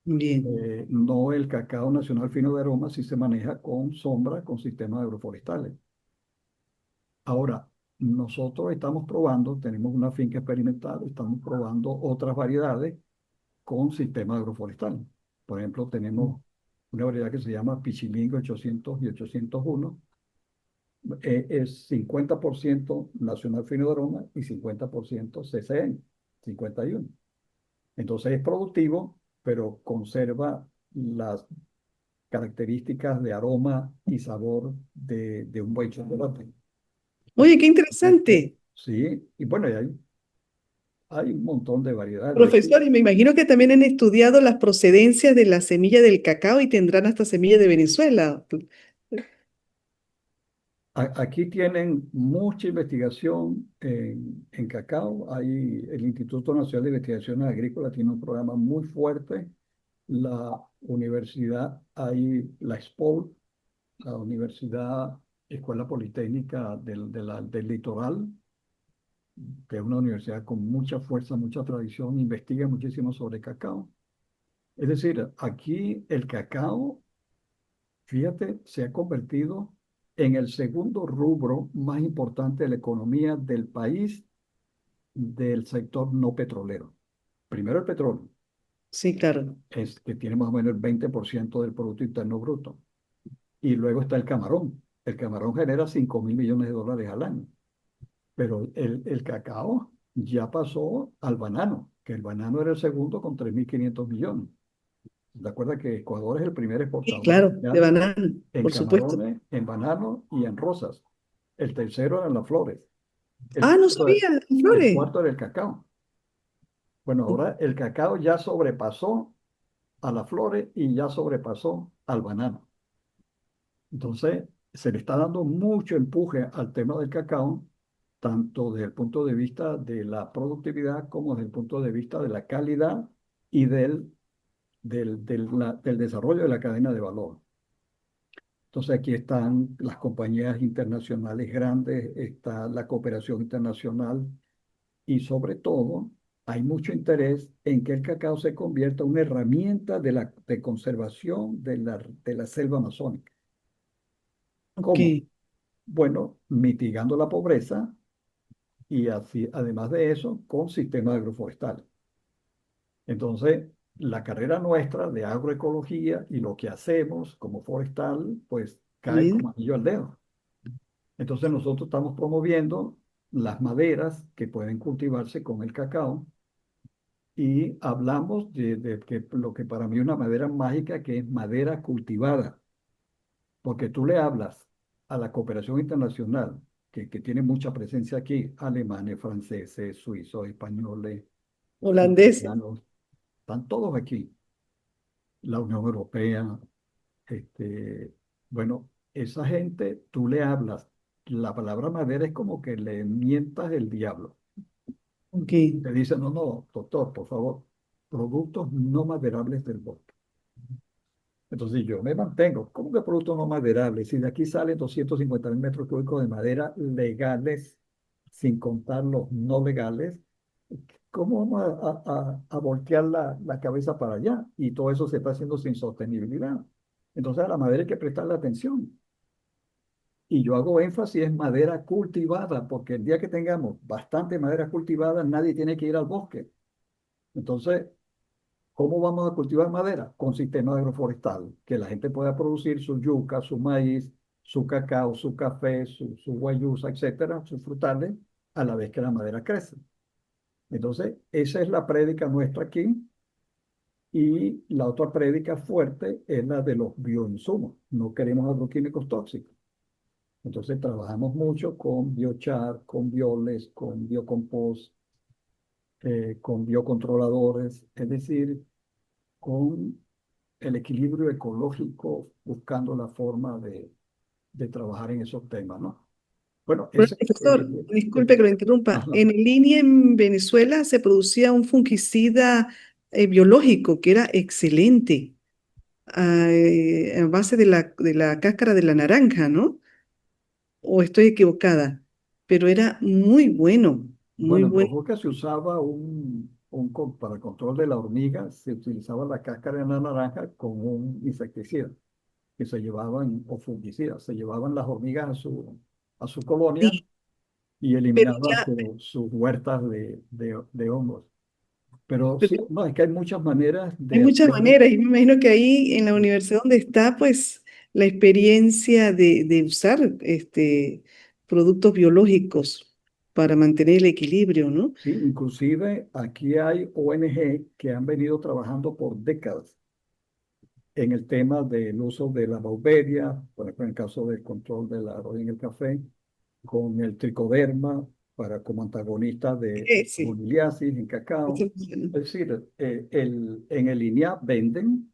Speaker 1: Bien.
Speaker 2: No, el cacao nacional fino de aroma sí se maneja con sombra, con sistemas agroforestales. Ahora, nosotros estamos probando, tenemos una finca experimental, estamos probando otras variedades con sistemas agroforestales. Por ejemplo, tenemos una variedad que se llama Pichilingo 800 y 801 Es 50% Nacional Fino de Aroma y 50% CCN, 51. Entonces es productivo, pero conserva las características de aroma y sabor de un buen chocolate.
Speaker 1: Oye, qué
Speaker 2: Entonces,
Speaker 1: interesante.
Speaker 2: sí, y bueno, y hay un montón de variedades.
Speaker 1: Profesor, y me imagino que también han estudiado las procedencias de la semilla del cacao y tendrán hasta semilla de Venezuela.
Speaker 2: Aquí tienen mucha investigación en cacao. Hay el Instituto Nacional de Investigaciones Agrícolas tiene un programa muy fuerte. La universidad, hay la SPOL, la Universidad Escuela Politécnica del Litoral, que es una universidad con mucha fuerza, mucha tradición, investiga muchísimo sobre cacao. Es decir, aquí el cacao, fíjate, se ha convertido en el segundo rubro más importante de la economía del país del sector no petrolero. Primero el petróleo,
Speaker 1: Sí, claro.
Speaker 2: es que tiene más o menos el 20% del Producto Interno Bruto. Y luego está el camarón. El camarón genera 5.000 millones de dólares al año. Pero el cacao ya pasó al banano, que el banano era el segundo con 3.500 millones. ¿Te acuerdas que Ecuador es el primer
Speaker 1: Sí,
Speaker 2: exportador
Speaker 1: claro, de
Speaker 2: mundial
Speaker 1: banano,
Speaker 2: en
Speaker 1: por supuesto.
Speaker 2: camarones, en banano y en rosas? El tercero eran las flores. El
Speaker 1: Ah, no
Speaker 2: cuarto,
Speaker 1: sabía,
Speaker 2: el
Speaker 1: Flores.
Speaker 2: cuarto era el cacao. Bueno, ahora el cacao ya sobrepasó a las flores y ya sobrepasó al banano. Entonces, se le está dando mucho empuje al tema del cacao, tanto desde el punto de vista de la productividad como desde el punto de vista de la calidad y del desarrollo de la cadena de valor. Entonces, aquí están las compañías internacionales grandes, está la cooperación internacional y sobre todo hay mucho interés en que el cacao se convierta en una herramienta de conservación de la selva amazónica.
Speaker 1: Ok,
Speaker 2: ¿Cómo? Bueno, mitigando la pobreza y así, además de eso, con sistemas agroforestales. Entonces, la carrera nuestra de agroecología y lo que hacemos como forestal, pues cae
Speaker 1: bien.
Speaker 2: como anillo al dedo. Entonces, nosotros estamos promoviendo las maderas que pueden cultivarse con el cacao y hablamos de que lo que para mí es una madera mágica, que es madera cultivada, porque tú le hablas a la cooperación internacional, que tiene mucha presencia aquí, alemanes, franceses, suizos, españoles,
Speaker 1: Holandés.
Speaker 2: italianos, están todos aquí, la Unión Europea, este, bueno, esa gente, tú le hablas, la palabra madera es como que le mientas el diablo.
Speaker 1: Ok,
Speaker 2: Te dicen, no, no, doctor, por favor, productos no maderables del bosque. Entonces yo me mantengo. ¿Cómo que productos no maderables? Si de aquí salen 250.000 metros cúbicos de madera legales, sin contar los no legales, ¿cómo vamos a voltear la cabeza para allá? Y todo eso se está haciendo sin sostenibilidad. Entonces a la madera hay que prestarle atención. Y yo hago énfasis en madera cultivada, porque el día que tengamos bastante madera cultivada, nadie tiene que ir al bosque. Entonces, ¿cómo vamos a cultivar madera? Con sistemas agroforestales, que la gente pueda producir su yuca, su maíz, su cacao, su café, su guayusa, etcétera, sus frutales, a la vez que la madera crece. Entonces, esa es la prédica nuestra aquí. Y la otra prédica fuerte es la de los bioinsumos. No queremos agroquímicos tóxicos. Entonces, trabajamos mucho con biochar, con bioles, con biocompost, con biocontroladores, es decir, con el equilibrio ecológico, buscando la forma de trabajar en esos temas, ¿no? Bueno,
Speaker 1: Bueno,
Speaker 2: ese,
Speaker 1: profesor, disculpe que lo interrumpa.
Speaker 2: ajá.
Speaker 1: En línea en Venezuela se producía un fungicida biológico que era excelente, a base de la cáscara de la naranja, ¿no? O estoy equivocada, pero era muy bueno, muy
Speaker 2: Bueno, en
Speaker 1: bueno.
Speaker 2: Oaxaca se usaba para el control de la hormiga, se utilizaba la cáscara de la naranja con un insecticida que se llevaban, o fungicida, se llevaban las hormigas a su colonia
Speaker 1: Sí,
Speaker 2: y
Speaker 1: pero
Speaker 2: eliminaban
Speaker 1: ya
Speaker 2: sus huertas de hongos. Pero sí,
Speaker 1: pero
Speaker 2: no, es que hay muchas maneras
Speaker 1: hay
Speaker 2: de
Speaker 1: muchas
Speaker 2: hacer.
Speaker 1: maneras y me imagino que ahí en la universidad donde está, pues la experiencia de usar productos biológicos para mantener el equilibrio, ¿no?
Speaker 2: Sí, inclusive aquí hay ONG que han venido trabajando por décadas en el tema del uso de la bauberia, por ejemplo, en el caso del control de la roya en el café, con el tricoderma para como antagonista de
Speaker 1: Sí,
Speaker 2: moniliasis en
Speaker 1: eso
Speaker 2: cacao.
Speaker 1: es bueno.
Speaker 2: Es decir, en el INEA venden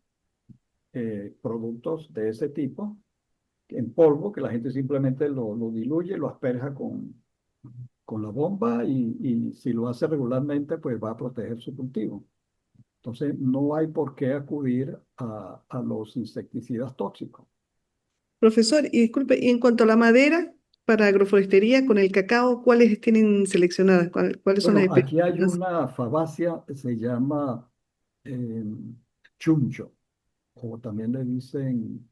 Speaker 2: productos de ese tipo en polvo, que la gente simplemente lo diluye, lo asperja con la bomba y si lo hace regularmente, pues va a proteger su cultivo. Entonces, no hay por qué acudir a los insecticidas tóxicos.
Speaker 1: Profesor, y disculpe, y en cuanto a la madera para agroforestería con el cacao, ¿cuáles tienen seleccionadas? ¿Cuáles son las
Speaker 2: Bueno, aquí hay
Speaker 1: específicas?
Speaker 2: una fabácea que se llama eh, chuncho, o también le dicen,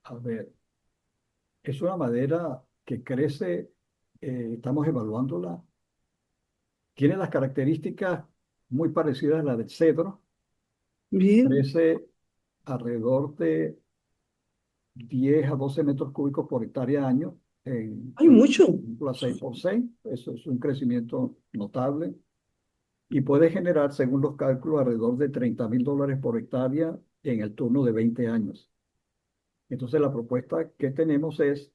Speaker 2: a ver, es una madera que crece, estamos evaluándola, tiene las características muy parecidas a las del cedro,
Speaker 1: Bien,
Speaker 2: crece alrededor de 10 a 12 metros cúbicos por hectárea año,
Speaker 1: hay mucho.
Speaker 2: 6 por 6, eso es un crecimiento notable, y puede generar, según los cálculos, alrededor de $30.000 por hectárea en el turno de 20 años. Entonces, la propuesta que tenemos es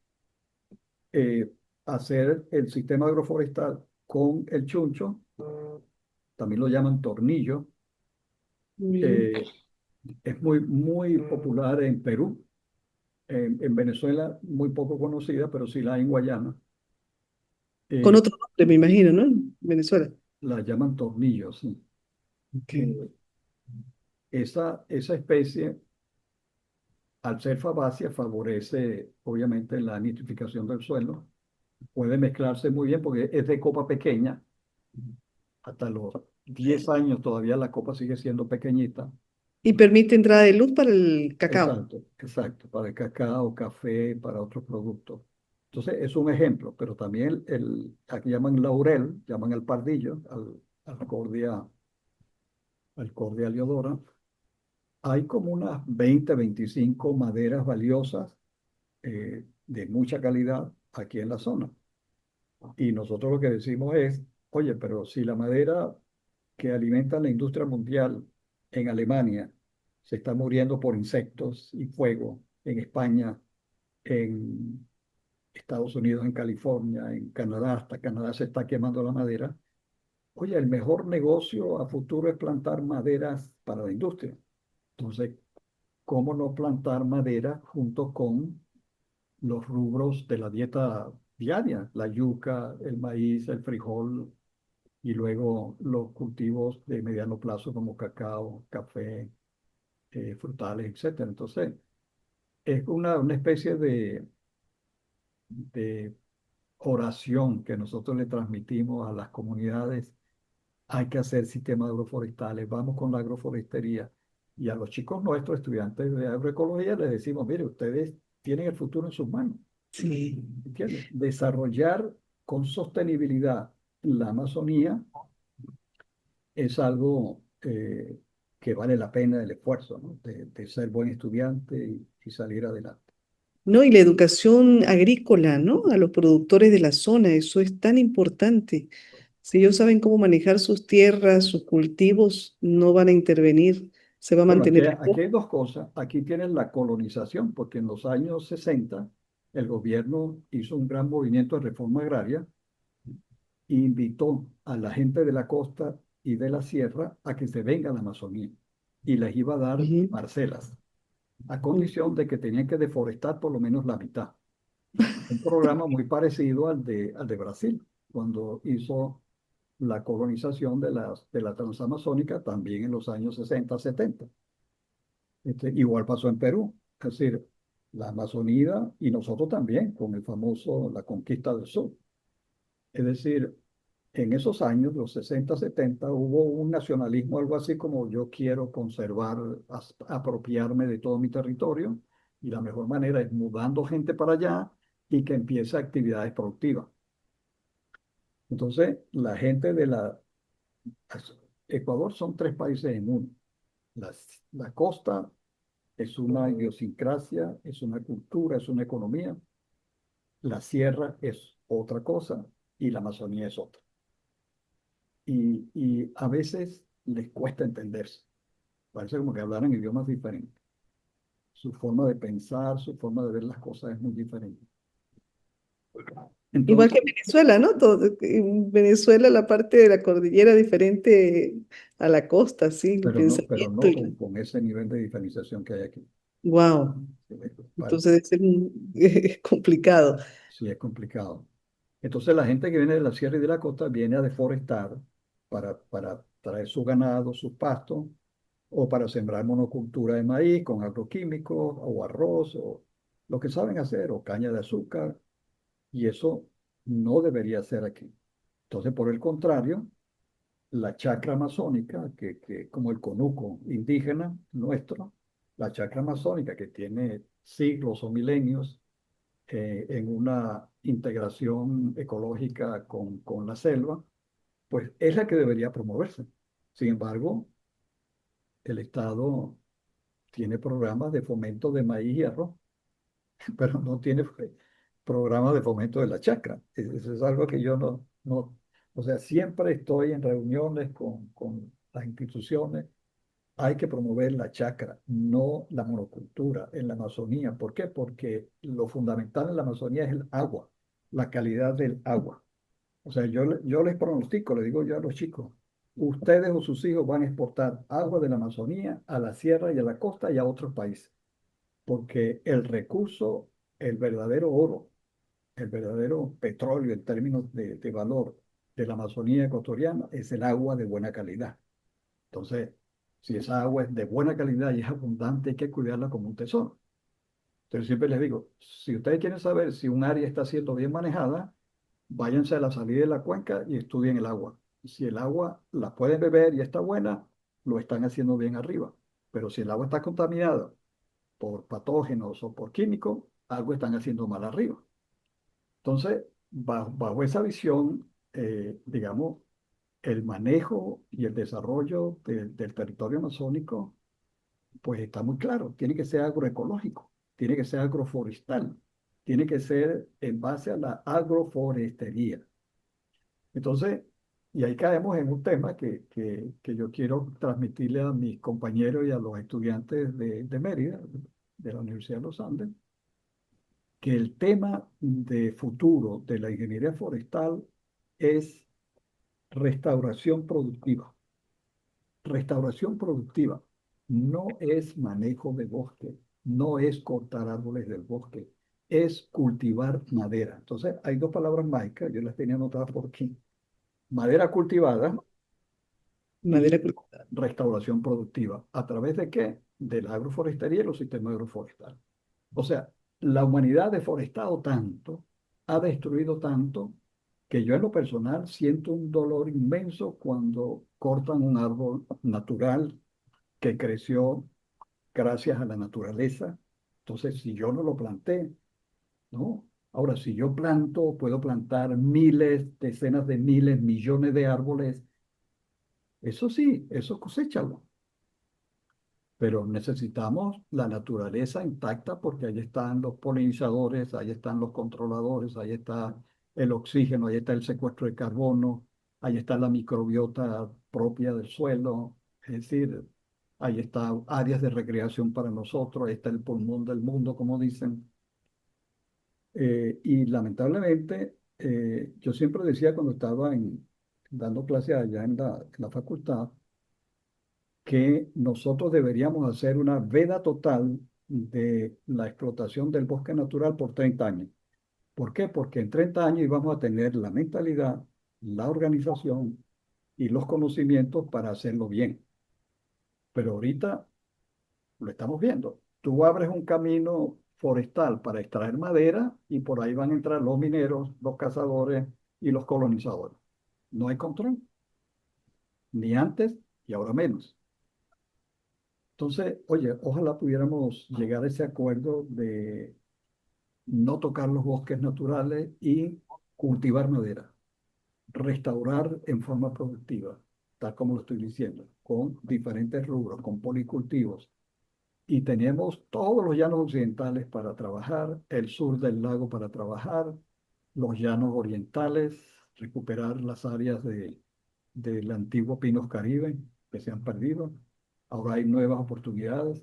Speaker 2: eh, hacer el sistema agroforestal con el chuncho, también lo llaman tornillo.
Speaker 1: Bien.
Speaker 2: eh, es muy popular en Perú, en Venezuela muy poco conocida, pero sí la hay en Guayana.
Speaker 1: Con
Speaker 2: Eh,
Speaker 1: otro nombre, me imagino, ¿no? En Venezuela.
Speaker 2: la llaman tornillo, sí.
Speaker 1: Ok.
Speaker 2: Eh, esa especie, al ser fabácea, favorece obviamente la nitrificación del suelo. Puede mezclarse muy bien porque es de copa pequeña. Hasta los 10 años todavía la copa sigue siendo pequeñita.
Speaker 1: Y permite entrada de luz para el cacao.
Speaker 2: Exacto, exacto. Para el cacao, café, para otros productos. Entonces, es un ejemplo, pero también aquí llaman laurel, llaman al pardillo, al Cordia liodora. Hay como unas 20, 25 maderas valiosas de mucha calidad aquí en la zona. Y nosotros lo que decimos es, oye, pero si la madera que alimenta la industria mundial en Alemania se está muriendo por insectos y fuego, en España, en Estados Unidos, en California, en Canadá, hasta Canadá se está quemando la madera, oye, el mejor negocio a futuro es plantar maderas para la industria. Entonces, ¿cómo no plantar madera junto con los rubros de la dieta diaria? La yuca, el maíz, el frijol y luego los cultivos de mediano plazo como cacao, café, frutales, etcétera. Entonces, es una especie de oración que nosotros le transmitimos a las comunidades. Hay que hacer sistemas agroforestales, vamos con la agroforestería. Y a los chicos nuestros, estudiantes de agroecología, les decimos, mire, ustedes tienen el futuro en sus manos,
Speaker 1: Sí.
Speaker 2: ¿entiendes? Desarrollar con sostenibilidad la Amazonía es algo que vale la pena el esfuerzo, ¿no? De ser buen estudiante y salir adelante.
Speaker 1: ¿No? Y la educación agrícola, ¿no? A los productores de la zona, eso es tan importante. Si ellos saben cómo manejar sus tierras, sus cultivos, no van a intervenir, se va a
Speaker 2: Bueno,
Speaker 1: mantener el
Speaker 2: aquí hay dos cosas. Aquí tienen la colonización, porque en los años 60 el gobierno hizo un gran movimiento de reforma agraria e invitó a la gente de la costa y de la sierra a que se venga a la Amazonía y les iba a dar
Speaker 1: Ujú,
Speaker 2: parcelas, a
Speaker 1: ujú.
Speaker 2: condición de que tenían que deforestar por lo menos la mitad. Un programa muy parecido al de Brasil, cuando hizo la colonización de la transamazónica también en los años 60, 70. Igual pasó en Perú, es decir, la Amazonía y nosotros también con el famoso la conquista del sur. Es decir, en esos años, los 60, 70, hubo un nacionalismo, algo así como yo quiero conservar, apropiarme de todo mi territorio y la mejor manera es mudando gente para allá y que empiece actividades productivas. Entonces, la gente de Ecuador son tres países en uno. La costa es una idiosincrasia, es una cultura, es una economía. La sierra es otra cosa y la Amazonía es otra. Y a veces les cuesta entenderse. Parece como que hablaran idiomas diferentes. Su forma de pensar, su forma de ver las cosas es muy diferente.
Speaker 1: Igual
Speaker 2: Entonces,
Speaker 1: que Venezuela, ¿no? En Venezuela la parte de la cordillera diferente a la costa, sí, el
Speaker 2: pero
Speaker 1: pensamiento
Speaker 2: no
Speaker 1: y
Speaker 2: con ese nivel de diferenciación que hay aquí.
Speaker 1: wow.
Speaker 2: Sí,
Speaker 1: Entonces debe ser complicado.
Speaker 2: sí, es complicado. Entonces la gente que viene de la sierra y de la costa viene a deforestar para traer su ganado, sus pastos, o para sembrar monocultura de maíz con agroquímicos, o arroz, o lo que saben hacer, o caña de azúcar, y eso no debería ser aquí. Entonces, por el contrario, la chacra amazónica, que como el conuco indígena nuestro, la chacra amazónica que tiene siglos o milenios en una integración ecológica con la selva, pues es la que debería promoverse. Sin embargo, el Estado tiene programas de fomento de maíz y arroz, pero no tiene programas de fomento de la chacra. Eso es algo que yo no, o sea, siempre estoy en reuniones con las instituciones. Hay que promover la chacra, no la monocultura en la Amazonía. ¿Por qué? Porque lo fundamental en la Amazonía es el agua, la calidad del agua. O sea, yo les pronostico, le digo yo a los chicos, ustedes o sus hijos van a exportar agua de la Amazonía a la sierra y a la costa y a otros países, porque el recurso, el verdadero oro, el verdadero petróleo en términos de valor de la Amazonía ecuatoriana es el agua de buena calidad. Entonces, si esa agua es de buena calidad y es abundante, hay que cuidarla como un tesoro. Entonces, siempre les digo, si ustedes quieren saber si un área está siendo bien manejada, váyanse a la salida de la cuenca y estudien el agua. Si el agua la pueden beber y está buena, lo están haciendo bien arriba. Pero si el agua está contaminada por patógenos o por químicos, algo están haciendo mal arriba. Entonces, bajo esa visión, digamos, el manejo y el desarrollo del territorio amazónico, pues está muy claro. Tiene que ser agroecológico, tiene que ser agroforestal, tiene que ser en base a la agroforestería. Entonces, y ahí caemos en un tema que yo quiero transmitirle a mis compañeros y a los estudiantes de Mérida, de la Universidad de los Andes, que el tema de futuro de la ingeniería forestal es restauración productiva. Restauración productiva no es manejo de bosque, no es cortar árboles del bosque, es cultivar madera. Entonces, hay dos palabras mágicas, yo las tenía anotadas por aquí. Madera cultivada
Speaker 1: Madera
Speaker 2: y
Speaker 1: cultivada.
Speaker 2: restauración productiva. ¿A través de qué? De la agroforestería y los sistemas agroforestales. O sea, la humanidad ha deforestado tanto, ha destruido tanto, que yo en lo personal siento un dolor inmenso cuando cortan un árbol natural que creció gracias a la naturaleza. Entonces, si yo no lo planté, ¿no? Ahora, si yo planto, puedo plantar miles, decenas de miles, millones de árboles. Eso sí, eso coséchalo. Pero necesitamos la naturaleza intacta porque ahí están los polinizadores, ahí están los controladores, ahí está el oxígeno, ahí está el secuestro de carbono, ahí está la microbiota propia del suelo, es decir, ahí está áreas de recreación para nosotros, ahí está el pulmón del mundo, como dicen. Y lamentablemente, yo siempre decía cuando estaba dando clases allá en la facultad, que nosotros deberíamos hacer una veda total de la explotación del bosque natural por 30 años. ¿Por qué? Porque en 30 años íbamos a tener la mentalidad, la organización y los conocimientos para hacerlo bien. Pero ahorita lo estamos viendo. Tú abres un camino forestal para extraer madera y por ahí van a entrar los mineros, los cazadores y los colonizadores. No hay control, ni antes y ahora menos. Entonces, oye, ojalá pudiéramos llegar a ese acuerdo de no tocar los bosques naturales y cultivar madera, restaurar en forma productiva, tal como lo estoy diciendo, con diferentes rubros, con policultivos y tenemos todos los llanos occidentales para trabajar, el sur del lago para trabajar, los llanos orientales, recuperar las áreas del antiguo Pinos Caribe que se han perdido. Ahora hay nuevas oportunidades.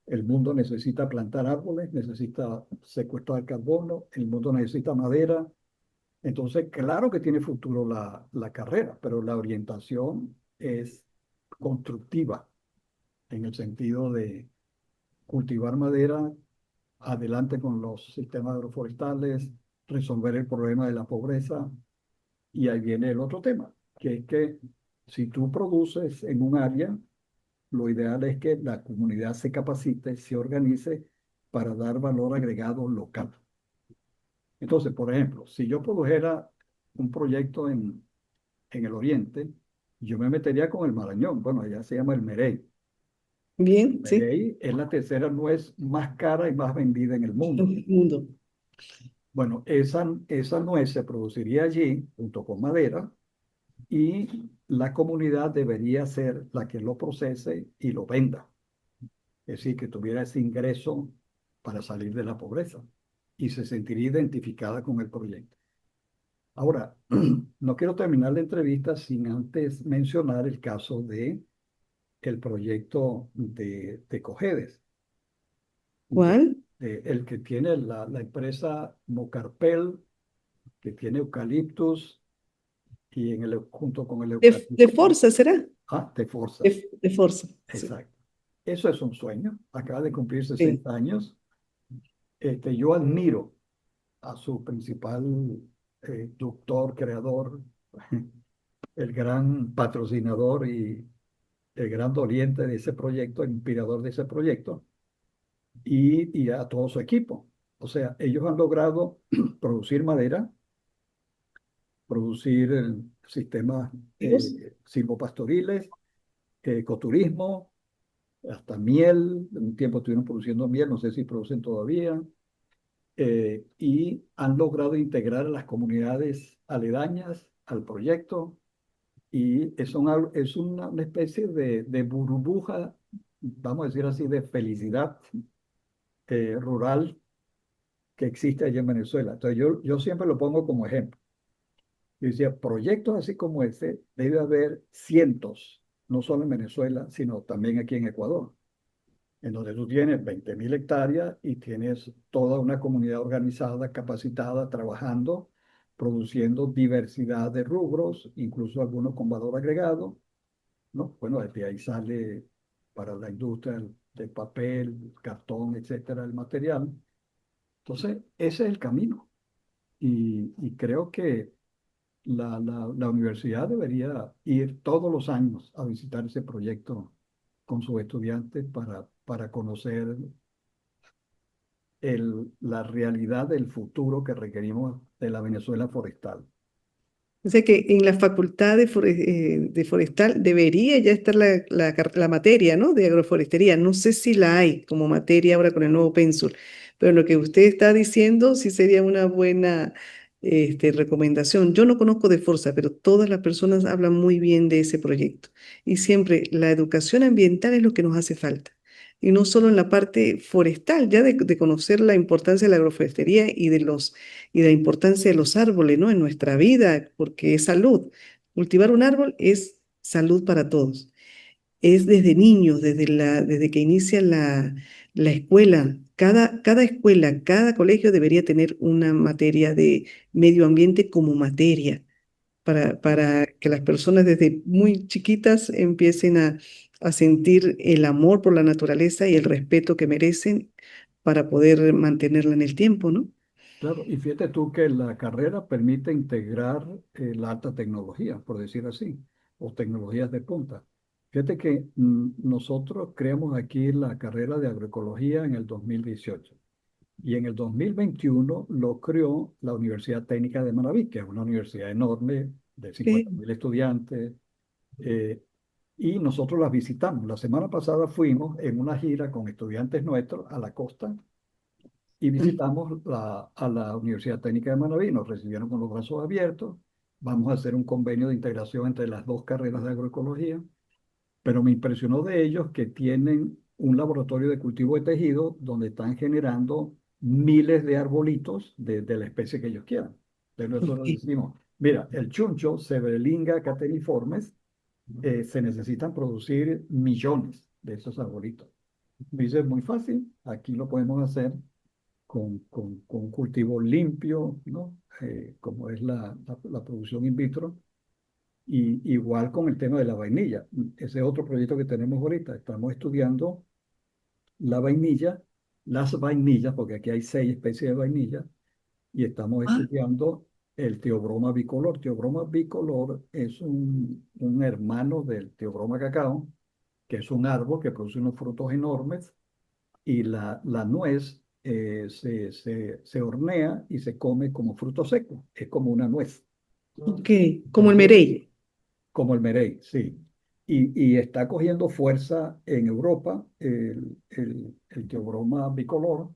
Speaker 2: El mundo necesita plantar árboles, necesita secuestrar carbono, el mundo necesita madera. Entonces, claro que tiene futuro la carrera, pero la orientación es constructiva en el sentido de cultivar madera, adelante con los sistemas agroforestales, resolver el problema de la pobreza. Y ahí viene el otro tema, que es que si tú produces en un área, lo ideal es que la comunidad se capacite, se organice para dar valor agregado local. Entonces, por ejemplo, si yo produjera un proyecto en el oriente, yo me metería con el Marañón. Bueno, allá se llama el Merey.
Speaker 1: Bien, sí,
Speaker 2: Merey es la tercera nuez más cara y más vendida en el mundo.
Speaker 1: el mundo.
Speaker 2: Bueno, esa nuez se produciría allí junto con madera y la comunidad debería ser la que lo procese y lo venda. Es decir, que tuviera ese ingreso para salir de la pobreza y se sentiría identificada con el proyecto. Ahora, no quiero terminar la entrevista sin antes mencionar el caso de el proyecto de Cojedes,
Speaker 1: ¿Cuál?
Speaker 2: el que tiene la empresa Mocarpel, que tiene eucaliptus y junto con el
Speaker 1: De
Speaker 2: eucalipto,
Speaker 1: Forza, ¿será?
Speaker 2: de Forza.
Speaker 1: De Forza, sí.
Speaker 2: Exacto. Eso es un sueño. Acaba de cumplir
Speaker 1: Sí.
Speaker 2: 60 años. Yo admiro a su principal doctor, creador, el gran patrocinador y el gran doliente de ese proyecto, el inspirador de ese proyecto, y a todo su equipo. O sea, ellos han logrado producir madera, producir sistemas
Speaker 1: ¿Vos?
Speaker 2: silvopastoriles, ecoturismo, hasta miel. Un tiempo estuvieron produciendo miel, no sé si producen todavía, y han logrado integrar a las comunidades aledañas al proyecto y es una especie de burbuja, vamos a decir así, de felicidad rural que existe allá en Venezuela. Entonces yo siempre lo pongo como ejemplo. Yo decía, proyectos así como este debe haber cientos, no solo en Venezuela, sino también aquí en Ecuador, en donde tú tienes 20.000 hectáreas y tienes toda una comunidad organizada, capacitada, trabajando, produciendo diversidad de rubros, incluso algunos con valor agregado, ¿no? Bueno, desde ahí sale para la industria del papel, cartón, etcétera, el material. Entonces, ese es el camino. Y creo que la universidad debería ir todos los años a visitar ese proyecto con sus estudiantes para conocer la realidad del futuro que requerimos de la Venezuela forestal.
Speaker 1: O sea que en la facultad de forestal debería ya estar la materia, ¿no? De agroforestería. No sé si la hay como materia ahora con el nuevo pénsul, pero lo que usted está diciendo sí sería una buena recomendación. Yo no conozco de Forza, pero todas las personas hablan muy bien de ese proyecto. Y siempre la educación ambiental es lo que nos hace falta. Y no solo en la parte forestal, ya de conocer la importancia de la agroforestería y la importancia de los árboles, ¿no? En nuestra vida, porque es salud. Cultivar un árbol es salud para todos. Es desde niños, desde que inicia la escuela. Cada escuela, cada colegio debería tener una materia de medio ambiente como materia para que las personas desde muy chiquitas empiecen a sentir el amor por la naturaleza y el respeto que merecen para poder mantenerla en el tiempo, ¿no?
Speaker 2: Claro, y fíjate tú que la carrera permite integrar la alta tecnología, por decir así, o tecnologías de punta. Fíjate que nosotros creamos aquí la carrera de agroecología en el 2018 y en el 2021 lo creó la Universidad Técnica de Manabí, que es una universidad enorme de
Speaker 1: Sí.
Speaker 2: 50.000 estudiantes, eh, y nosotros las visitamos. La semana pasada fuimos en una gira con estudiantes nuestros a la costa y visitamos a la Universidad Técnica de Manabí, nos recibieron con los brazos abiertos. Vamos a hacer un convenio de integración entre las dos carreras de agroecología, pero me impresionó de ellos que tienen un laboratorio de cultivo de tejido donde están generando miles de arbolitos de la especie que ellos quieran. Entonces nosotros
Speaker 1: ok.
Speaker 2: decimos, mira, el chuncho, Severelinga caterniformes, se necesitan producir millones de esos arbolitos. Dice, es muy fácil, aquí lo podemos hacer con un cultivo limpio, ¿no? Como es la producción in vitro. Y igual con el tema de la vainilla. Ese es otro proyecto que tenemos ahorita. Estamos estudiando la vainilla, las vainillas, porque aquí hay 6 especies de vainilla, y estamos
Speaker 1: Ah,
Speaker 2: estudiando el Theobroma bicolor. Theobroma bicolor es un hermano del Theobroma cacao, que es un árbol que produce unos frutos enormes, y la nuez se hornea y se come como fruto seco. Es como una nuez.
Speaker 1: ok, como el
Speaker 2: Entonces,
Speaker 1: merey.
Speaker 2: como el Merey, sí. Y está cogiendo fuerza en Europa el Teobroma bicolor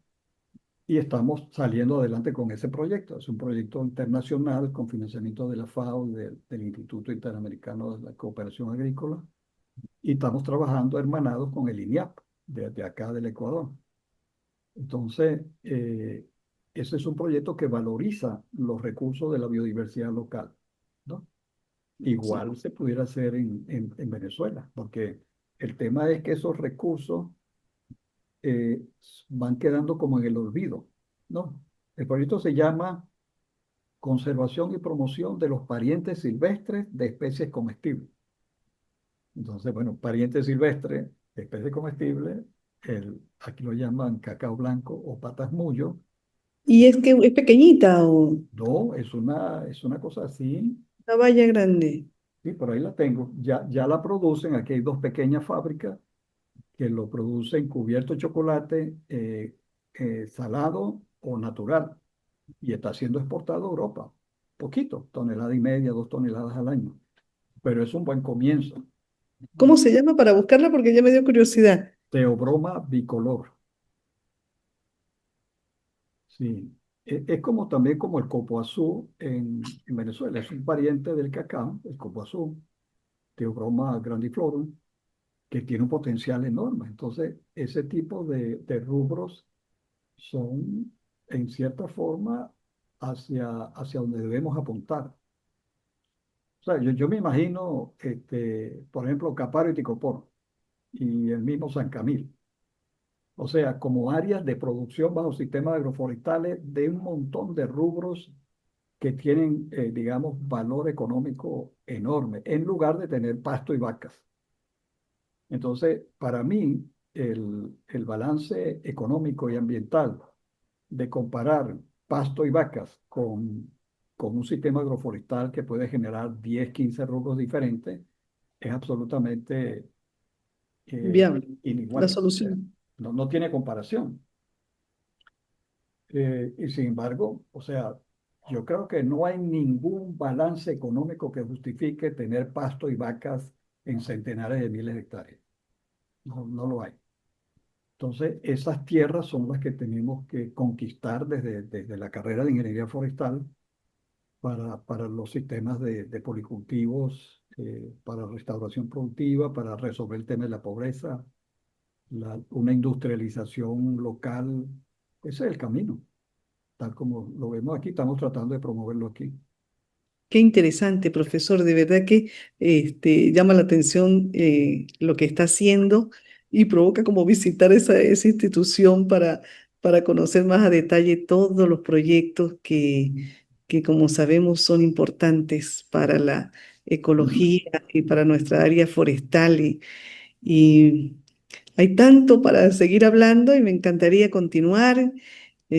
Speaker 2: y estamos saliendo adelante con ese proyecto. Es un proyecto internacional con financiamiento de la FAO, del Instituto Interamericano de la Cooperación Agrícola, y estamos trabajando hermanados con el INIAP, desde acá del Ecuador. Entonces, ese es un proyecto que valoriza los recursos de la biodiversidad local, ¿no?
Speaker 1: Sí.
Speaker 2: Igual se pudiera hacer en Venezuela, porque el tema es que esos recursos eh, van quedando como en el olvido, ¿no? El proyecto se llama Conservación y Promoción de los Parientes Silvestres de Especies Comestibles. Entonces, bueno, parientes silvestres, especies comestibles, aquí lo llaman cacao blanco o patas mullo.
Speaker 1: Y es que es pequeñita o
Speaker 2: No, es una cosa así.
Speaker 1: una valla grande.
Speaker 2: Sí, por ahí la tengo. Ya la producen. Aquí hay 2 pequeñas fábricas que lo producen cubierto de chocolate, salado o natural, y está siendo exportado a Europa. Poquito, 1,5 toneladas, 2 toneladas al año, pero es un buen comienzo.
Speaker 1: ¿Cómo se llama para buscarla? Porque ya me dio curiosidad.
Speaker 2: Teobroma bicolor, sí. Es como también como el copoazú en Venezuela, es un pariente del cacao, el copoazú, Teobroma grandiflorum, que tiene un potencial enorme. Entonces, ese tipo de rubros son, en cierta forma, hacia donde debemos apuntar. O sea, yo me imagino, por ejemplo, Caparo y Ticopor y el mismo San Camil. O sea, como áreas de producción bajo sistemas agroforestales de un montón de rubros que tienen, digamos, valor económico enorme, en lugar de tener pasto y vacas. Entonces, para mí, el balance económico y ambiental de comparar pasto y vacas con un sistema agroforestal que puede generar 10 15 rubros diferentes, es absolutamente
Speaker 1: Viable. La
Speaker 2: inigual. O sea,
Speaker 1: solución.
Speaker 2: no tiene comparación. Y sin embargo, o sea, yo creo que no hay ningún balance económico que justifique tener pasto y vacas en centenares de miles de hectáreas. No lo hay. Entonces, esas tierras son las que tenemos que conquistar desde la carrera de ingeniería forestal para los sistemas de policultivos, para restauración productiva, para resolver el tema de la pobreza, una industrialización local. Ese es el camino, tal como lo vemos aquí, estamos tratando de promoverlo aquí.
Speaker 1: Qué interesante, profesor. De verdad que llama la atención lo que está haciendo y provoca como visitar esa institución para conocer más a detalle todos los proyectos que, como sabemos, son importantes para la ecología y para nuestra área forestal. Y hay tanto para seguir hablando y me encantaría continuar.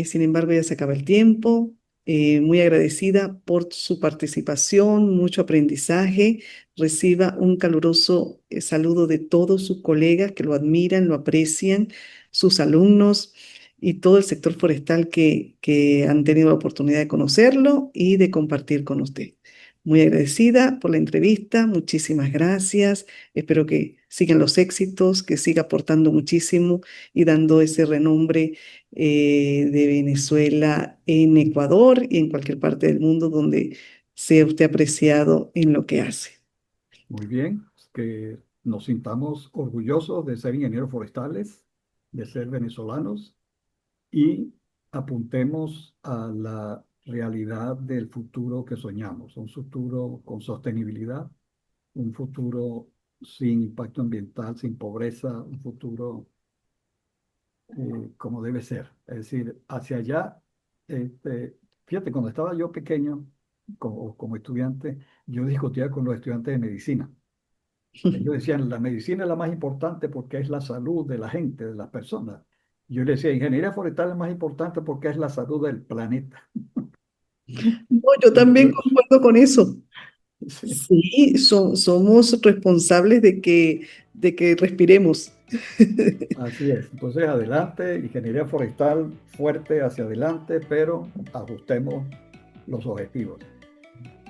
Speaker 1: Sin embargo, ya se acaba el tiempo. Muy agradecida por su participación, mucho aprendizaje. Reciba un caluroso saludo de todos sus colegas que lo admiran, lo aprecian, sus alumnos y todo el sector forestal que han tenido la oportunidad de conocerlo y de compartir con usted. Muy agradecida por la entrevista. Muchísimas gracias. Espero que sigan los éxitos, que siga aportando muchísimo y dando ese renombre de Venezuela en Ecuador y en cualquier parte del mundo donde sea usted apreciado en lo que hace.
Speaker 2: Muy bien, que nos sintamos orgullosos de ser ingenieros forestales, de ser venezolanos y apuntemos a la realidad del futuro que soñamos, un futuro con sostenibilidad, un futuro sin impacto ambiental, sin pobreza, un futuro como debe ser. Es decir, hacia allá, fíjate, cuando estaba yo pequeño, como estudiante, yo discutía con los estudiantes de medicina. Ellos decían, la medicina es la más importante porque es la salud de la gente, de las personas. Yo les decía, ingeniería forestal es más importante porque es la salud del planeta.
Speaker 1: No, yo también
Speaker 2: Entonces,
Speaker 1: concuerdo con eso.
Speaker 2: sí,
Speaker 1: Sí, somos responsables de que respiremos.
Speaker 2: así es. Entonces, adelante, ingeniería forestal fuerte hacia adelante, pero ajustemos los objetivos.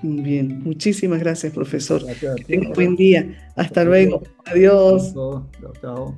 Speaker 1: Muy bien, muchísimas gracias, profesor.
Speaker 2: Gracias a
Speaker 1: Que
Speaker 2: ti,
Speaker 1: tenga
Speaker 2: Nora.
Speaker 1: buen día. Hasta luego.
Speaker 2: Saludos.
Speaker 1: Adiós.
Speaker 2: Gusto. Chao, chao.